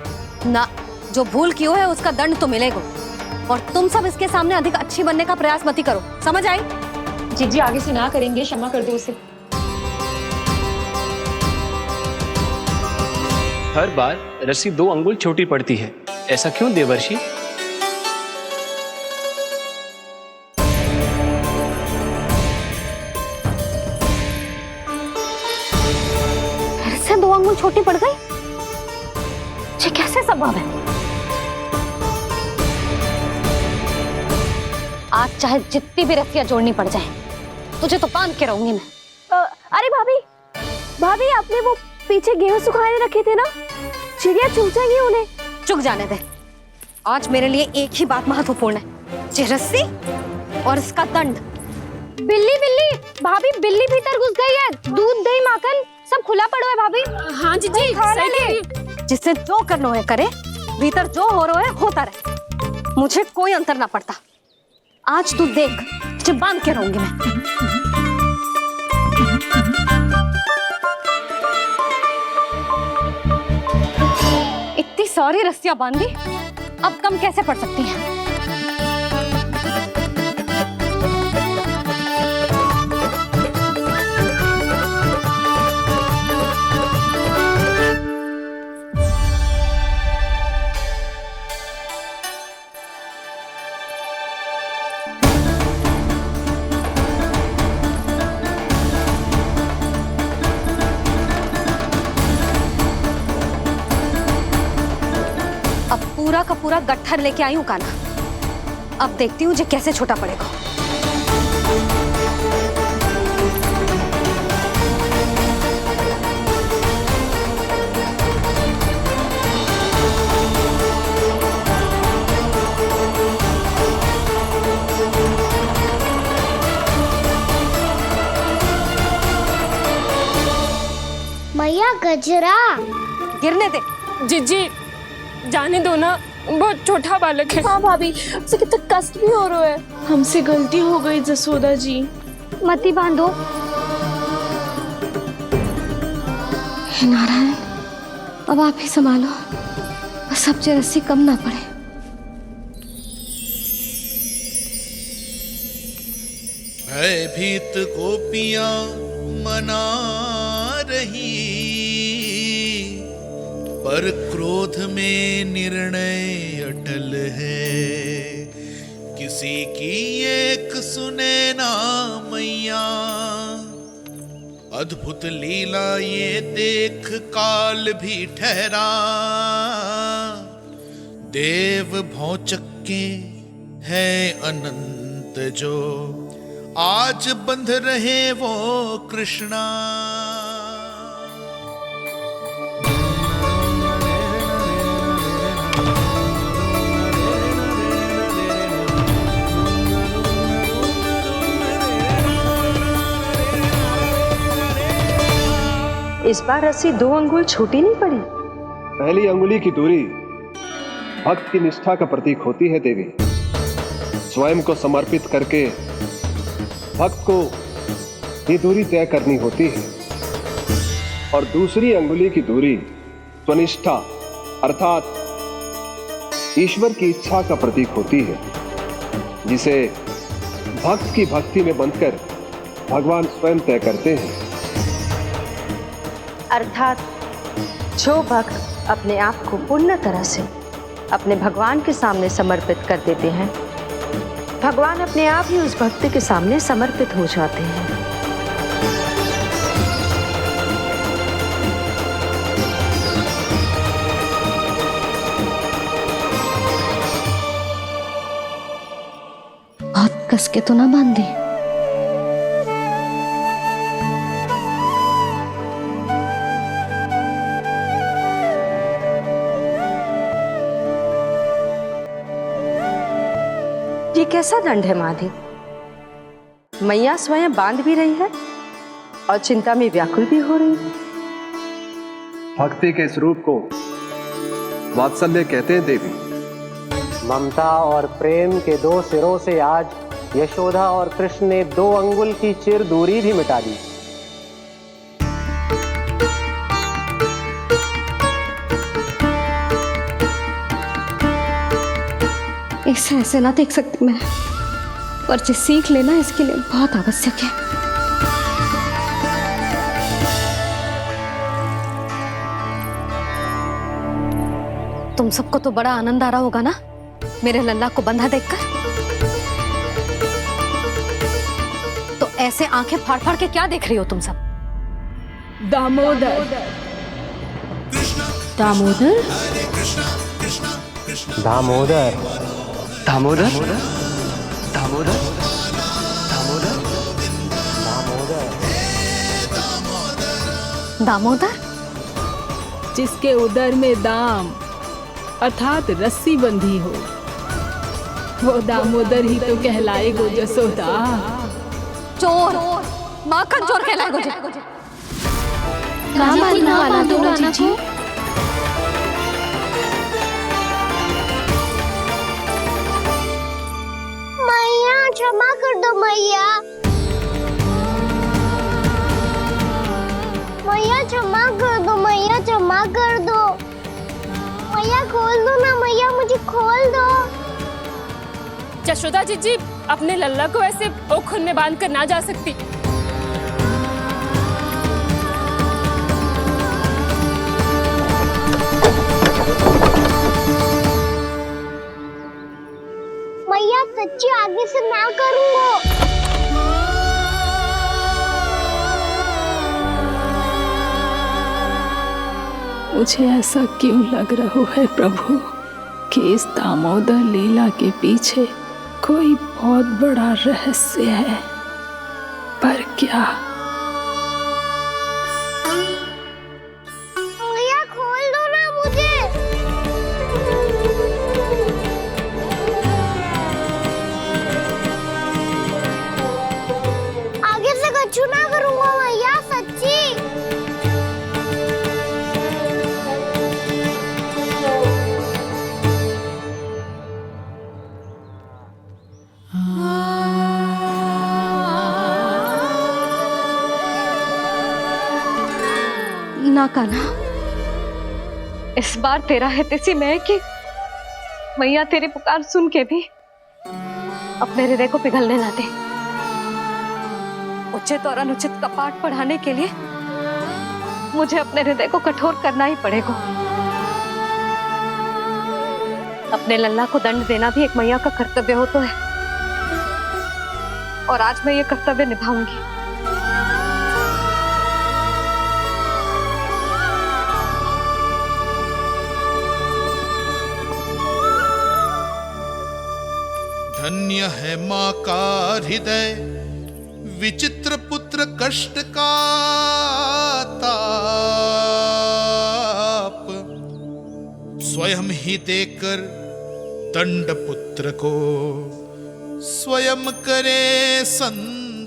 ना। जो भूल की है उसका दंड तो मिलेगा, और तुम सब इसके सामने अधिक अच्छी बनने का प्रयास मत करो, समझ आई? जी आगे से ना करेंगे, क्षमा कर दो उसे। हर बार रस्सी 2 अंगुल छोटी पड़ती है, ऐसा क्यों देवर्षि? फिर से 2 अंगुल छोटी पड़ गई? ये कैसे संभव है? आज चाहे जितनी भी रस्सियां जोड़नी पड़ जाए, तुझे तो बांध के रहूंगी मैं। अरे भाभी आपने वो पीछे गेहूं सुखाने रखे थे ना, चिड़िया चुग जाएंगी उन्हें। चुग जाने दे। आज मेरे लिए एक ही बात महत्वपूर्ण है, ये रस्सी और इसका दंड। बिल्ली भाभी, बिल्ली भीतर घुस गई है। दूध दही माखन सब खुला पड़ा है भाभी। हाँ जी सही ले। जिससे जो करना है करे, भीतर जो हो रहा है होता रहे, मुझे कोई अंतर ना पड़ता। आज तू देख, तुझे बांध के रहूंगी मैं। इतनी सारी रस्सियां बांधी, अब कम कैसे पड़ सकती हैं? पूरा का पूरा गट्ठर लेके आई हूँ काना। अब देखती हूँ जे कैसे छोटा पड़ेगा। मैया गजरा गिरने दे। जी जाने दो ना, बहुत छोटा बालक है। हाँ भाभी, उसे कितना कष्ट भी हो रहा है। हमसे गलती हो गई जसोदा जी। मती बांधो। हे नारायण, अब आप ही संभालो, बस अब जो रस्सी कम ना पड़े। भयभीत गोपियां मना रही, पर क्रोध में निर्णय अटल है। किसी की एक सुने ना मैया, अद्भुत लीला ये देख काल भी ठहरा। देव भौचक्के है अनंत जो, आज बंध रहे वो कृष्णा। इस बार रस्सी 2 अंगुल छोटी नहीं पड़ी। पहली अंगुली की दूरी भक्त की निष्ठा का प्रतीक होती है देवी। स्वयं को समर्पित करके भक्त को ये दूरी तय करनी होती है। और दूसरी अंगुली की दूरी स्वनिष्ठा अर्थात ईश्वर की इच्छा का प्रतीक होती है, जिसे भक्त की भक्ति में बंधकर भगवान स्वयं तय करते हैं। अर्थात जो भक्त अपने आप को पूर्ण तरह से अपने भगवान के सामने समर्पित कर देते हैं, भगवान अपने आप ही उस भक्त के सामने समर्पित हो जाते हैं। कस के तो ना बांध दी? ये कैसा दंड है माधी? मैया स्वयं बांध भी रही है और चिंता में व्याकुल भी हो रही है। भक्ति के स्वरूप को वात्सल्य कहते हैं देवी। ममता और प्रेम के दो सिरों से आज यशोदा और कृष्ण ने 2 अंगुल की चिर दूरी भी मिटा दी। इसे ऐसे ना देख सकती मैं, पर जो सीख लेना इसके लिए बहुत आवश्यक है। तुम सबको तो बड़ा आनंद आ रहा होगा ना मेरे लल्ला को बंधा देखकर। तो ऐसे आंखें फाड़ फाड़ के क्या देख रही हो तुम सब? दामोदर। दामोदर? दामोदर। दामोदर? दामोदर? दामोदर? जिसके उदर में दाम अर्थात रस्सी बंधी हो, वो दामोदर ही तो कहलाएगो जसोदा। चोर, माखन चोर कहलाएगो जी। कहाँ बांधना वाला दो जीजी? मैया क्षमा कर दो मैया। मैया क्षमा कर दो, मैया क्षमा कर दो। मैया खोल दो ना मैया, मुझे खोल दो। यशोदा जीजी अपने लल्ला को ऐसे ओखुन में बांध कर ना जा सकती। मैया सच्ची आगे से ना करूँगा। मुझे ऐसा क्यों लग रहा है प्रभु कि इस दामोदर लीला के पीछे कोई बहुत बड़ा रहस्य है, पर क्या? मैया खोल दो ना मुझे। आगे से कछु ना करूँगा मैया, सच्ची। ना कान्हा, इस बार तेरा हित इसी में है कि मैया तेरी पुकार सुन के भी अपने हृदय को पिघलने ना दे। उचित और अनुचित कपाट पढ़ाने के लिए मुझे अपने हृदय को कठोर करना ही पड़ेगा। अपने लल्ला को दंड देना भी एक मैया का कर्तव्य हो तो है, और आज मैं ये कर्तव्य निभाऊंगी। धन्य है माँ का हृदय, विचित्र पुत्र कष्ट का ताप, स्वयं ही देकर दंड पुत्र को स्वयं करे संताप।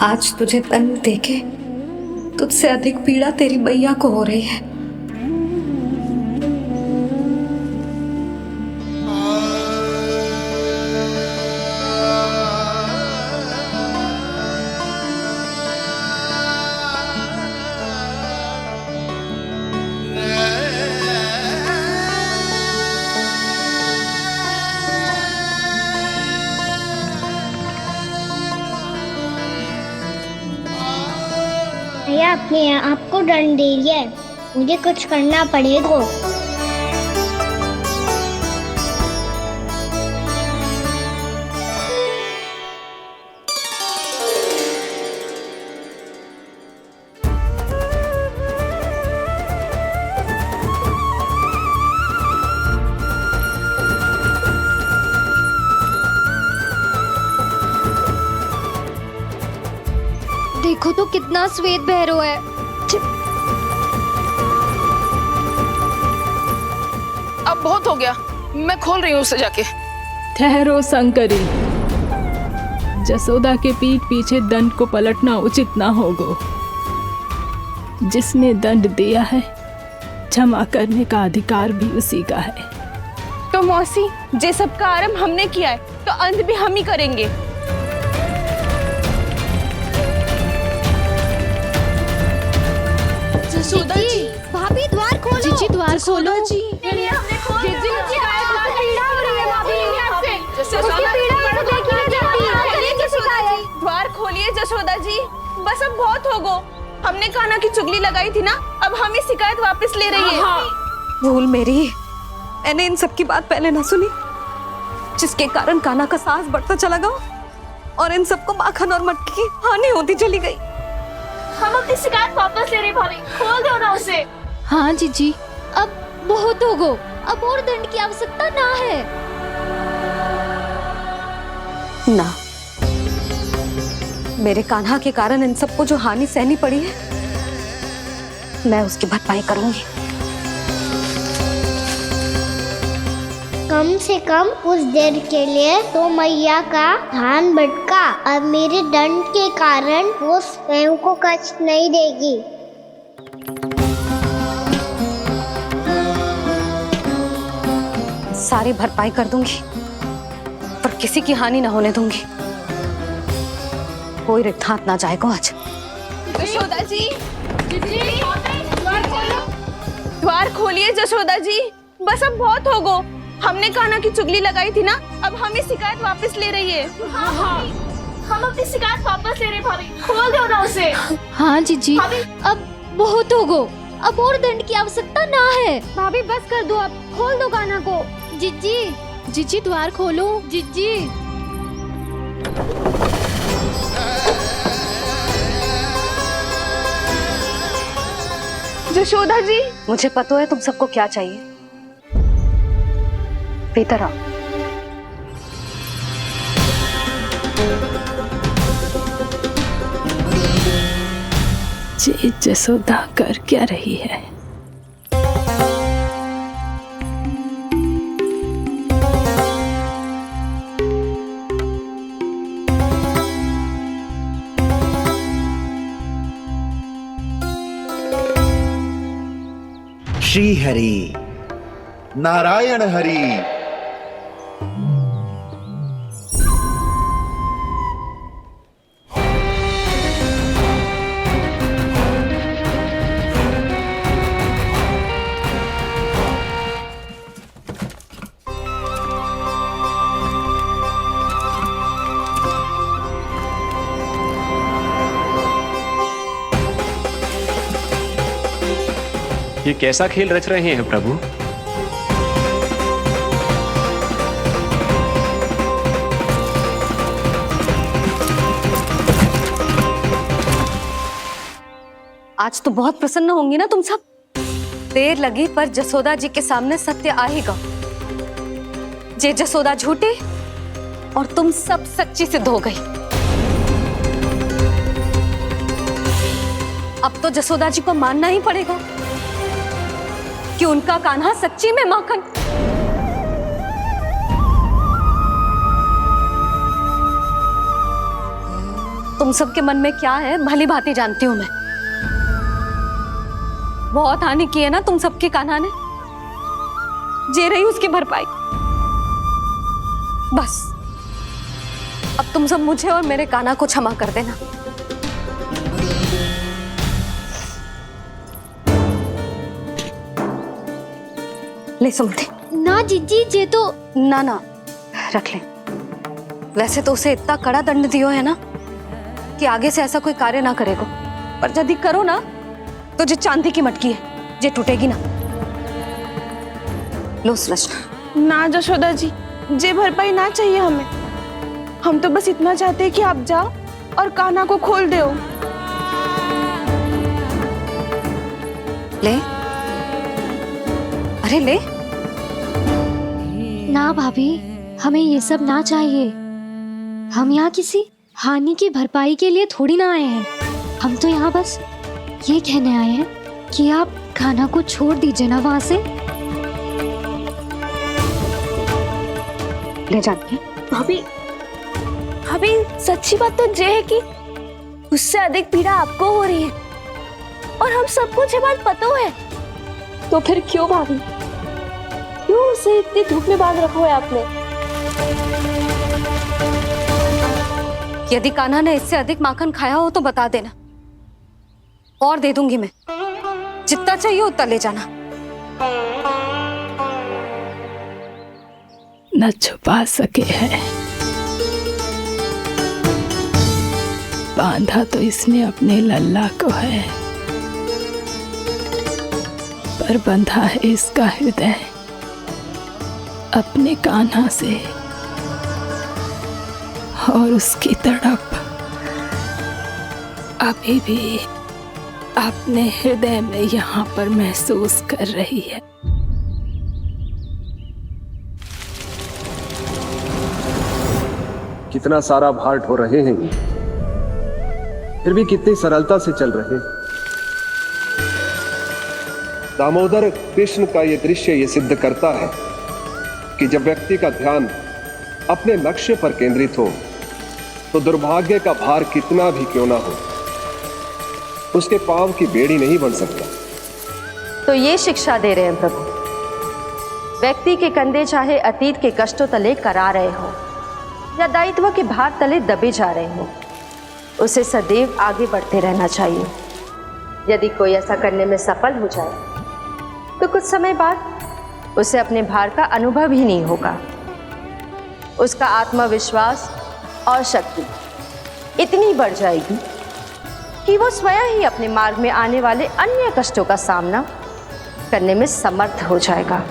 आज तुझे दंड देके तुझसे अधिक पीड़ा तेरी मैया को हो रही है। भैया अपने आप को दंड दे रही है, मुझे कुछ करना पड़ेगा। देखो तो कितना श्वेत भैरव है। अब बहुत हो गया, मैं खोल रही हूँ उसे जाके। ठहरो शंकरी, जसोदा के पीठ पीछे दंड को पलटना उचित ना होगा। जिसने दंड दिया है, क्षमा करने का अधिकार भी उसी का है। तो मौसी, जे सब का आरंभ हमने किया है तो अंत भी हम ही करेंगे। जसोदा जी, भाभी द्वार खोलो। जीजी द्वार खोलो। जी हमने खोल दिया। पीड़ा हो रही है भाभी, उसकी पीड़ा तो देखी नहीं जाती। द्वार खोलिए जसोदा जी, बस अब बहुत हो गो। हमने कान्हा की चुगली लगाई थी ना, अब हम ही शिकायत वापस ले रही है। भूल मेरी, मैंने इन सब की बात पहले ना सुनी, जिसके कारण कान्हा का साहस बढ़ता चला गया और इन सबको माखन और मटकी की हानि होती चली गई। हम अपनी शिकायत वापस ले रहे भाभी, खोल दो ना उसे। हाँ जीजी, अब बहुत हो गो, अब और दंड की आवश्यकता ना है। ना, मेरे कान्हा के कारण इन सबको जो हानि सहनी पड़ी है, मैं उसकी भरपाई करूंगी। कम से कम उस देर के लिए तो मैया का ध्यान भटका, अब मेरे दंड के कारण वो स्वयं को कष्ट नहीं देगी। सारी भरपाई कर दूंगी, पर किसी की हानि ना होने दूंगी। कोई रिक्त हाथ ना जाएगा आज। जशोदा जी, द्वार खोलिए जशोदा जी, बस अब बहुत हो गो। हमने कान्हा की चुगली लगाई थी ना, अब हम ही शिकायत वापस ले रही है। हम अपनी शिकायत वापस ले रहे भाभी, खोल दो ना उसे। हाँ जीजी, अब बहुत हो गो, अब और दंड की आवश्यकता ना है। भाभी बस कर दो, अब खोल दो कान्हा को। जीजी, जीजी द्वार खोलो। जीजी जशोदा जी, मुझे पता है तुम सबको क्या चाहिए। भीतर आओ। जी जसोदा कर क्या रही है? श्री हरि, नारायण हरि। ये कैसा खेल रच रहे हैं प्रभु? आज तो बहुत प्रसन्न होंगी ना तुम सब। देर लगी पर जसोदा जी के सामने सत्य आएगा। जे जसोदा झूठी और तुम सब सच्ची सिद्ध हो गई। अब तो जसोदा जी को मानना ही पड़ेगा कि उनका कान्हा सच्ची में माखन। तुम सबके मन में क्या है भली भांति जानती हूं मैं। बहुत हानि की है ना तुम सबके कान्हा ने, जे रही उसकी भरपाई। बस अब तुम सब मुझे और मेरे कान्हा को क्षमा कर देना। ले सुमते। ना जीजी, जे तो ना ना रख ले। वैसे तो उसे इतना कड़ा दंड दियो है ना कि आगे से ऐसा कोई कार्य ना करेगा। पर यदि करो ना तो जे चांदी की मटकी है जे टूटेगी ना। लो सुलक्षणा। ना जशोदा जी, जे भरपाई ना चाहिए हमें। हम तो बस इतना चाहते हैं कि आप जाओ और कान्हा को खोल दो। ले, अरे ले। ना भाभी, हमें ये सब ना चाहिए। हम यहाँ किसी हानि की भरपाई के लिए थोड़ी ना आए हैं। हम तो यहाँ बस ये कहने आए हैं कि आप कान्हा को छोड़ दीजिए ना वहां से। ले जाती भाभी, भाभी सच्ची बात तो ये है कि उससे अधिक पीड़ा आपको हो रही है और हम सबको ये बात पता है। तो फिर क्यों भाभी, क्यों उसे इतनी धूप में बांध रखा है आपने? यदि कान्हा ने इससे अधिक माखन खाया हो तो बता देना, और दे दूंगी मैं। जितना चाहिए उतना ले जाना। न छुपा सके है, बांधा तो इसने अपने लल्ला को है, पर बंधा है इसका हृदय अपने कान्हा से, और उसकी तड़प अभी भी अपने हृदय में यहाँ पर महसूस कर रही है। कितना सारा भार ढो रहे हैं, फिर भी कितनी सरलता से चल रहे हैं। दामोदर कृष्ण का यह दृश्य ये सिद्ध करता है कि जब व्यक्ति का ध्यान अपने लक्ष्य पर केंद्रित हो तो दुर्भाग्य का भार कितना भी क्यों ना हो, उसके पांव की बेड़ी नहीं बन सकता। तो ये शिक्षा दे रहे हैं प्रभु। व्यक्ति के कंधे चाहे अतीत के कष्टों तले करा रहे हो या दायित्व के भार तले दबे जा रहे हो, उसे सदैव आगे बढ़ते रहना चाहिए। यदि कोई ऐसा करने में सफल हो जाए तो कुछ समय बाद उसे अपने भार का अनुभव ही नहीं होगा। उसका आत्मविश्वास और शक्ति इतनी बढ़ जाएगी कि वो स्वयं ही अपने मार्ग में आने वाले अन्य कष्टों का सामना करने में समर्थ हो जाएगा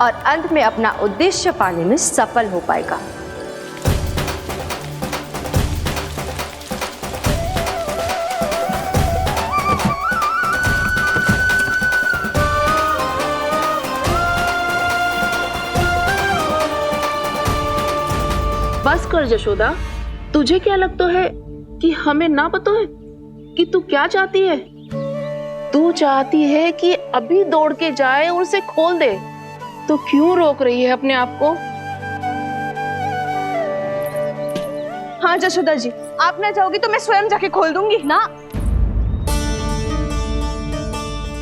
और अंत में अपना उद्देश्य पाने में सफल हो पाएगा। बस कर जशोदा, तुझे क्या लगता है कि हमें ना पता है कि तू क्या चाहती है? तू चाहती है कि अभी दौड़ के जाए और उसे खोल दे, तो क्यों रोक रही है अपने आप को? हाँ जशोदा जी, आप ना जाओगी तो मैं स्वयं जाके खोल दूंगी। ना,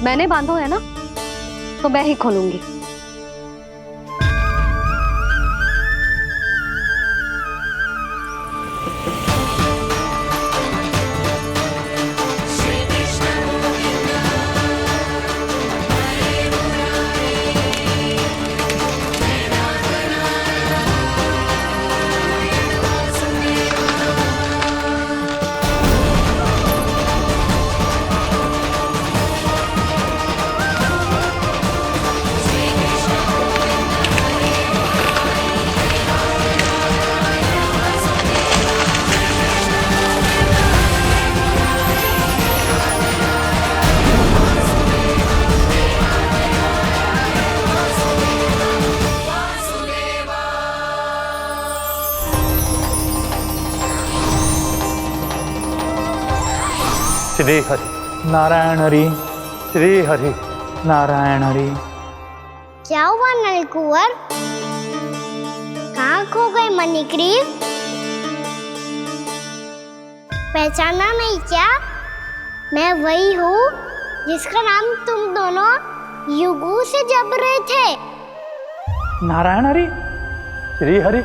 मैंने बांधो है ना, तो मैं ही खोलूंगी। श्री हरि नारायण हरि, श्री हरि नारायण हरि। क्या हुआ नल कुंवर? कहाँ खो गए मणिग्रीव? पहचाना नहीं क्या? मैं वही हूँ जिसका नाम तुम दोनों युगों से जप रहे थे। नारायण हरि, श्री हरि।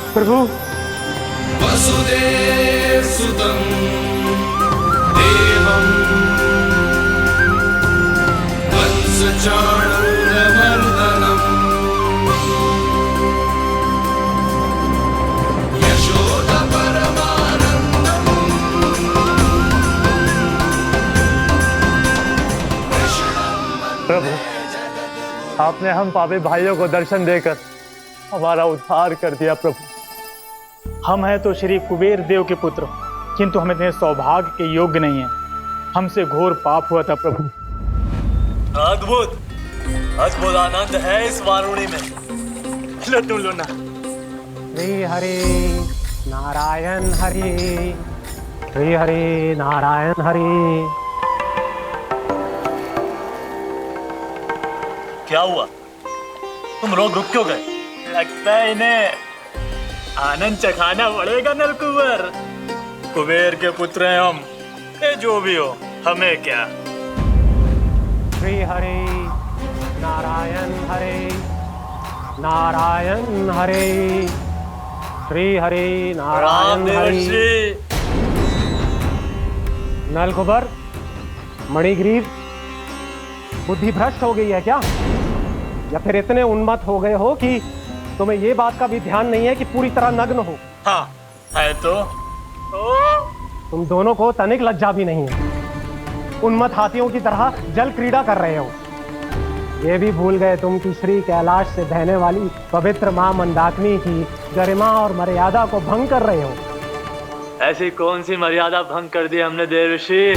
प्रभु, वसुदेव सुतं देवं वत्स आपने हम पापी भाइयों को दर्शन देकर हमारा उद्धार कर दिया प्रभु। हम हैं तो श्री कुबेर देव के पुत्र, किंतु हम इतने सौभाग्य के योग्य नहीं हैं। हमसे घोर पाप हुआ था प्रभु। अद्भुत अद्भुत आनंद है इस वारुणी में। लो तुम लो ना। श्री हरि नारायण हरि, श्री हरि नारायण हरि। क्या हुआ? तुम लोग रुक क्यों गए? लगता है इन्हें आनंद चखाना पड़ेगा नलकुबर। कुबेर के पुत्र हैं हम, ये जो भी हो हमें क्या। श्री हरि नारायण हरि, नारायण हरि, श्री हरि नारायण हरि। नलकुबर, मणिग्रीव, बुद्धि भ्रष्ट हो गई है क्या? या फिर इतने उन्मत्त हो गए हो कि तुम्हें ये बात का भी ध्यान नहीं है कि पूरी तरह नग्न हो? हाँ है तो। तुम दोनों को तनिक लज्जा भी नहीं है। उन्मत्त हाथियों की तरह जल क्रीड़ा कर रहे हो। ये भी भूल गए तुम कि श्री कैलाश से बहने वाली पवित्र मां मंदाकिनी की गरिमा और मर्यादा को भंग कर रहे हो। ऐसी कौन सी मर्यादा भंग कर दी हमने देवर्षि?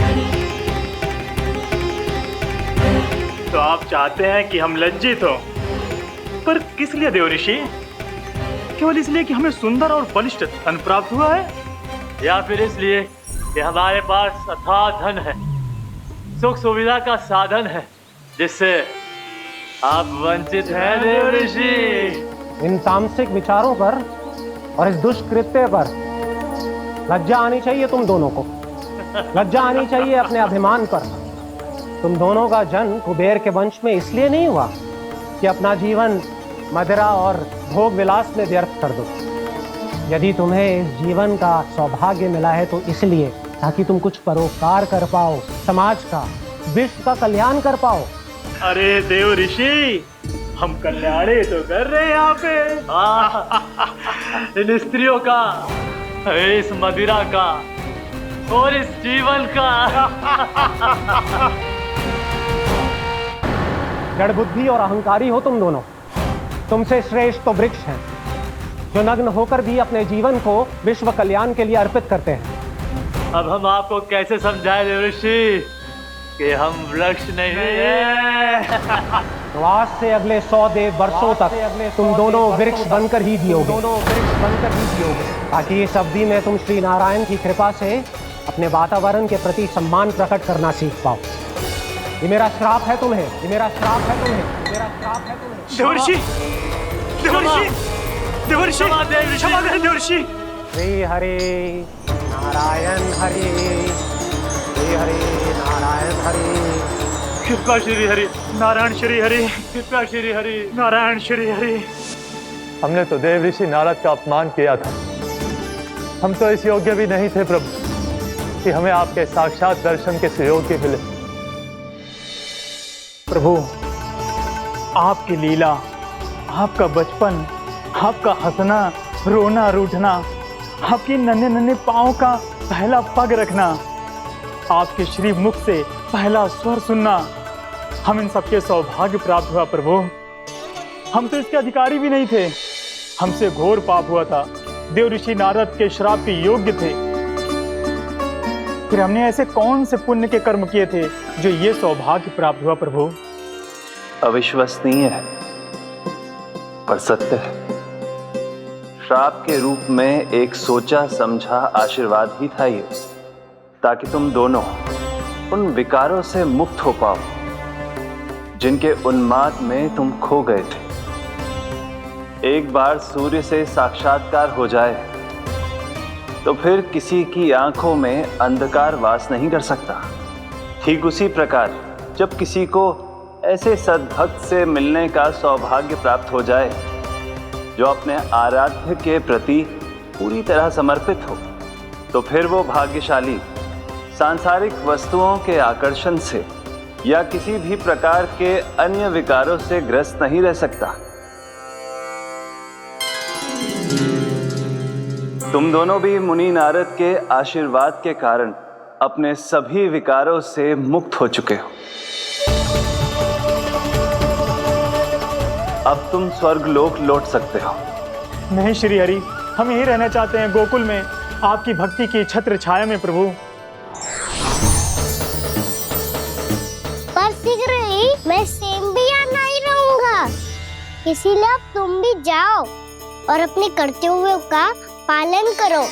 तो आप चाहते हैं कि हम लज्जित हो, पर किस लिए देवर्षि? केवल इसलिए कि हमें सुंदर और बलिष्ठ धन प्राप्त हुआ है, या फिर इसलिए कि हमारे पास अथाह धन है, सुख सुविधा का साधन है, जिससे आप वंचित हैं देवर्षि? इन तामसिक विचारों पर और इस दुष्कृत्य पर लज्जा आनी चाहिए तुम दोनों को। लज्जा आनी चाहिए अपने अभिमान पर। तुम दोनों का जन्म कुबेर के वंश में इसलिए नहीं हुआ कि अपना जीवन मदिरा और भोग विलास में व्यर्थ कर दो। यदि तुम्हें इस जीवन का सौभाग्य मिला है तो इसलिए ताकि तुम कुछ परोपकार कर पाओ, समाज का, विश्व का कल्याण कर पाओ। अरे देव ऋषि, हम कल्याणी तो कर रहे हैं यहाँ पे। इन स्त्रियों का, इस मदिरा का और इस जीवन का। जड़ बुद्धि और अहंकारी हो तुम दोनों। तुमसे श्रेष्ठ तो वृक्ष हैं, जो नग्न होकर भी अपने जीवन को विश्व कल्याण के लिए अर्पित करते हैं। अब हम आपको कैसे समझाएं देवर्षि कि हम वृक्ष नहीं हैं? तो आज से अगले 100 देव वर्षों तक तुम दोनों वृक्ष बनकर ही जियोगे, ताकि इस अवधि में तुम श्री नारायण की कृपा से अपने वातावरण के प्रति सम्मान प्रकट करना सीख पाओ। ये मेरा श्राप है तुम्हें, ये मेरा श्राप है तुम्हें, मेरा श्राप है तुम्हें। देवर्षि, देवर्षि, देवर्षि, क्षमा करें देवर्षि। श्री हरि नारायण हरि, श्री हरि नारायण हरि। कृपा श्री हरि नारायण श्री हरि, कृपा श्री हरि नारायण श्री हरि। हमने तो देव ऋषि नारद का अपमान किया था। हम तो इस योग्य भी नहीं थे प्रभु कि हमें आपके साक्षात दर्शन के सुयोग्य मिले। प्रभु, आपकी लीला, आपका बचपन, आपका हंसना, रोना, रूठना, आपकी नन्हे नन्हे पाँव का पहला पग रखना, आपके श्री मुख से पहला स्वर सुनना, हम इन सबके सौभाग्य प्राप्त हुआ प्रभु। हम तो इसके अधिकारी भी नहीं थे। हमसे घोर पाप हुआ था, देव ऋषि नारद के श्राप के योग्य थे। फिर हमने ऐसे कौन से पुण्य के कर्म किए थे जो ये सौभाग्य प्राप्त हुआ प्रभु? अविश्वसनीय है पर सत्य है। श्राप के रूप में एक सोचा समझा आशीर्वाद ही था ये, ताकि तुम दोनों उन विकारों से मुक्त हो पाओ जिनके उन्माद में तुम खो गए थे। एक बार सूर्य से साक्षात्कार हो जाए तो फिर किसी की आंखों में अंधकार वास नहीं कर सकता। ठीक उसी प्रकार जब किसी को ऐसे सद्भक्त से मिलने का सौभाग्य प्राप्त हो जाए जो अपने आराध्य के प्रति पूरी तरह समर्पित हो, तो फिर वो भाग्यशाली सांसारिक वस्तुओं के आकर्षण से या किसी भी प्रकार के अन्य विकारों से ग्रस्त नहीं रह सकता। तुम दोनों भी मुनि नारद के आशीर्वाद के कारण अपने सभी विकारों से मुक्त हो चुके हो। अब तुम स्वर्ग लोक लौट सकते हो। नहीं श्री हरि, हम यही रहना चाहते हैं गोकुल में, आपकी भक्ति की छत्र छाया में प्रभु। पर शीघ्र ही मैं सेम्बिया नहीं रहूंगा, इसीलिए अब तुम भी जाओ और अपने कर्तव्यों का पालन करो।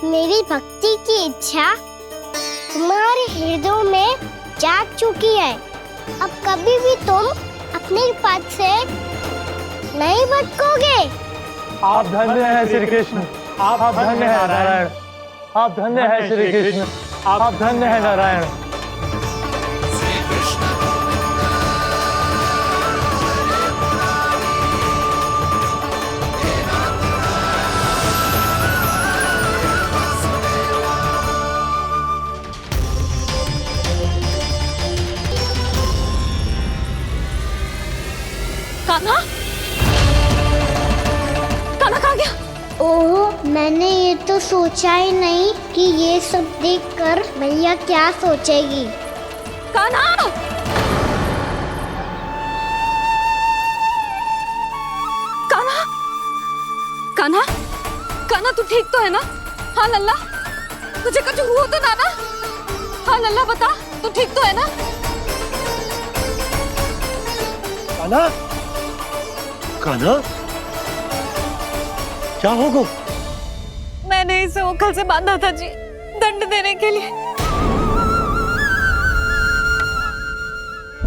मेरी भक्ति की इच्छा तुम्हारे हृदयों में जाग चुकी है। अब कभी भी तुम अपने पद से नहीं भटकोगे। आप धन्य हैं श्री कृष्ण, आप धन्य हैं नारायण, आप धन्य हैं श्री कृष्ण, आप धन्य हैं नारायण। कान्हा, कान्हा कहाँ गया? ओह, मैंने ये तो सोचा ही नहीं कि ये सब देखकर मैया क्या सोचेगी। कान्हा! कान्हा! कान्हा! कान्हा तू ठीक तो है ना? हाँ लल्ला, तुझे कुछ हुआ तो ना ना? हाँ लल्ला बता, तू ठीक तो है ना? कान्हा, कान्हा, क्या होगा? मैंने इसे ओखल से बांधा था जी, दंड देने के लिए।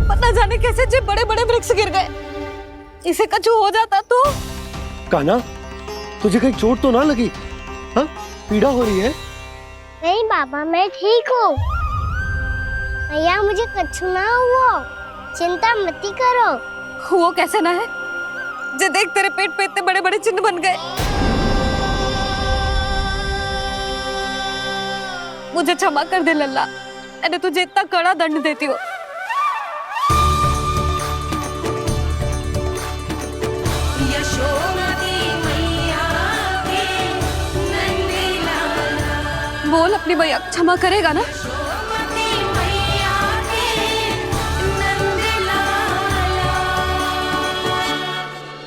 पता जाने कैसे जे बड़े बड़े वृक्ष गिर गए, इसे कुछ हो जाता तो। कान्हा, तुझे कहीं चोट तो ना लगी? हाँ, पीड़ा हो रही है? नहीं बाबा, मैं ठीक हूँ। भैया मुझे कुछ ना हुआ, चिंता मत करो। वो कैसे ना है? जे देख तेरे पेट पे इतने बड़े बड़े चिन्ह बन गए। मुझे क्षमा कर दे लल्ला, मैंने तुझे इतना कड़ा दंड देती हो। बोल अपनी भैया क्षमा करेगा ना?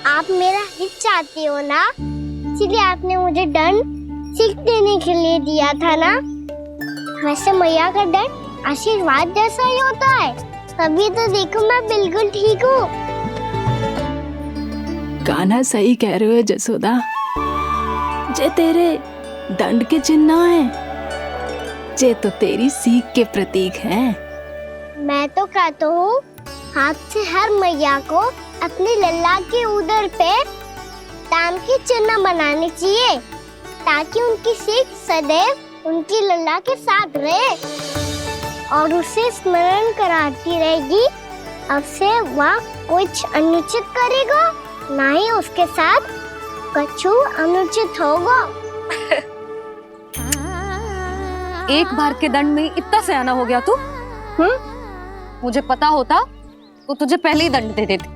आप मेरा हित चाहते हो ना, इसलिए आपने मुझे दंड सीख देने के लिए दिया था ना। वैसे मैया का दंड आशीर्वाद जैसा ही होता है, तभी तो देखो मैं बिल्कुल ठीक हूँ। कान्हा सही कह रहे हो जसोदा, जे तेरे दंड के चिन्ह है, जे तो तेरी सीख के प्रतीक हैं। मैं तो कहता हूँ हाथ से हर मैया को अपनी लल्ला के उदर पे ताम के चिन्ह बनाने चाहिए, ताकि उनकी सीख सदैव उनकी लल्ला के साथ रहे और उसे स्मरण कराती रहेगी। अब से वह कुछ अनुचित करेगा, ना ही उसके साथ कुछ अनुचित होगा। एक बार के दंड में इतना सयाना हो गया तू? मुझे पता होता तो तुझे पहले ही दंड दे देती।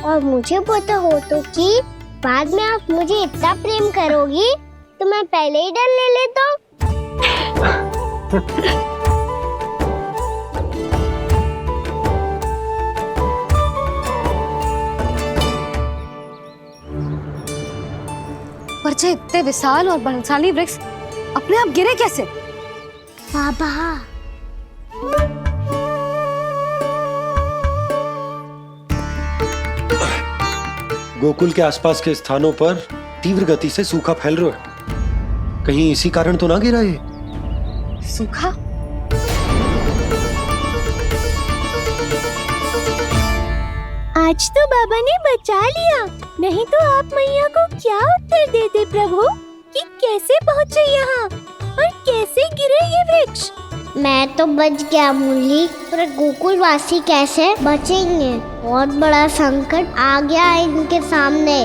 और मुझे पता हो तो कि बाद में आप मुझे इतना प्रेम करोगी तो मैं पहले ही डर ले लेता। पर जे इतने विशाल और बलशाली वृक्ष अपने आप गिरे कैसे? बाबा, गोकुल के आसपास के स्थानों पर तीव्र गति से सूखा फैल रहा है, कहीं इसी कारण तो ना गिरा ये? सूखा? आज तो बाबा ने बचा लिया, नहीं तो आप मैया को क्या उत्तर देते प्रभु कि कैसे पहुँचे यहाँ और कैसे गिरे ये वृक्ष? मैं तो बच गया मुरली, पर गोकुलवासी कैसे बचेंगे? बहुत बड़ा संकट आ गया है इनके सामने।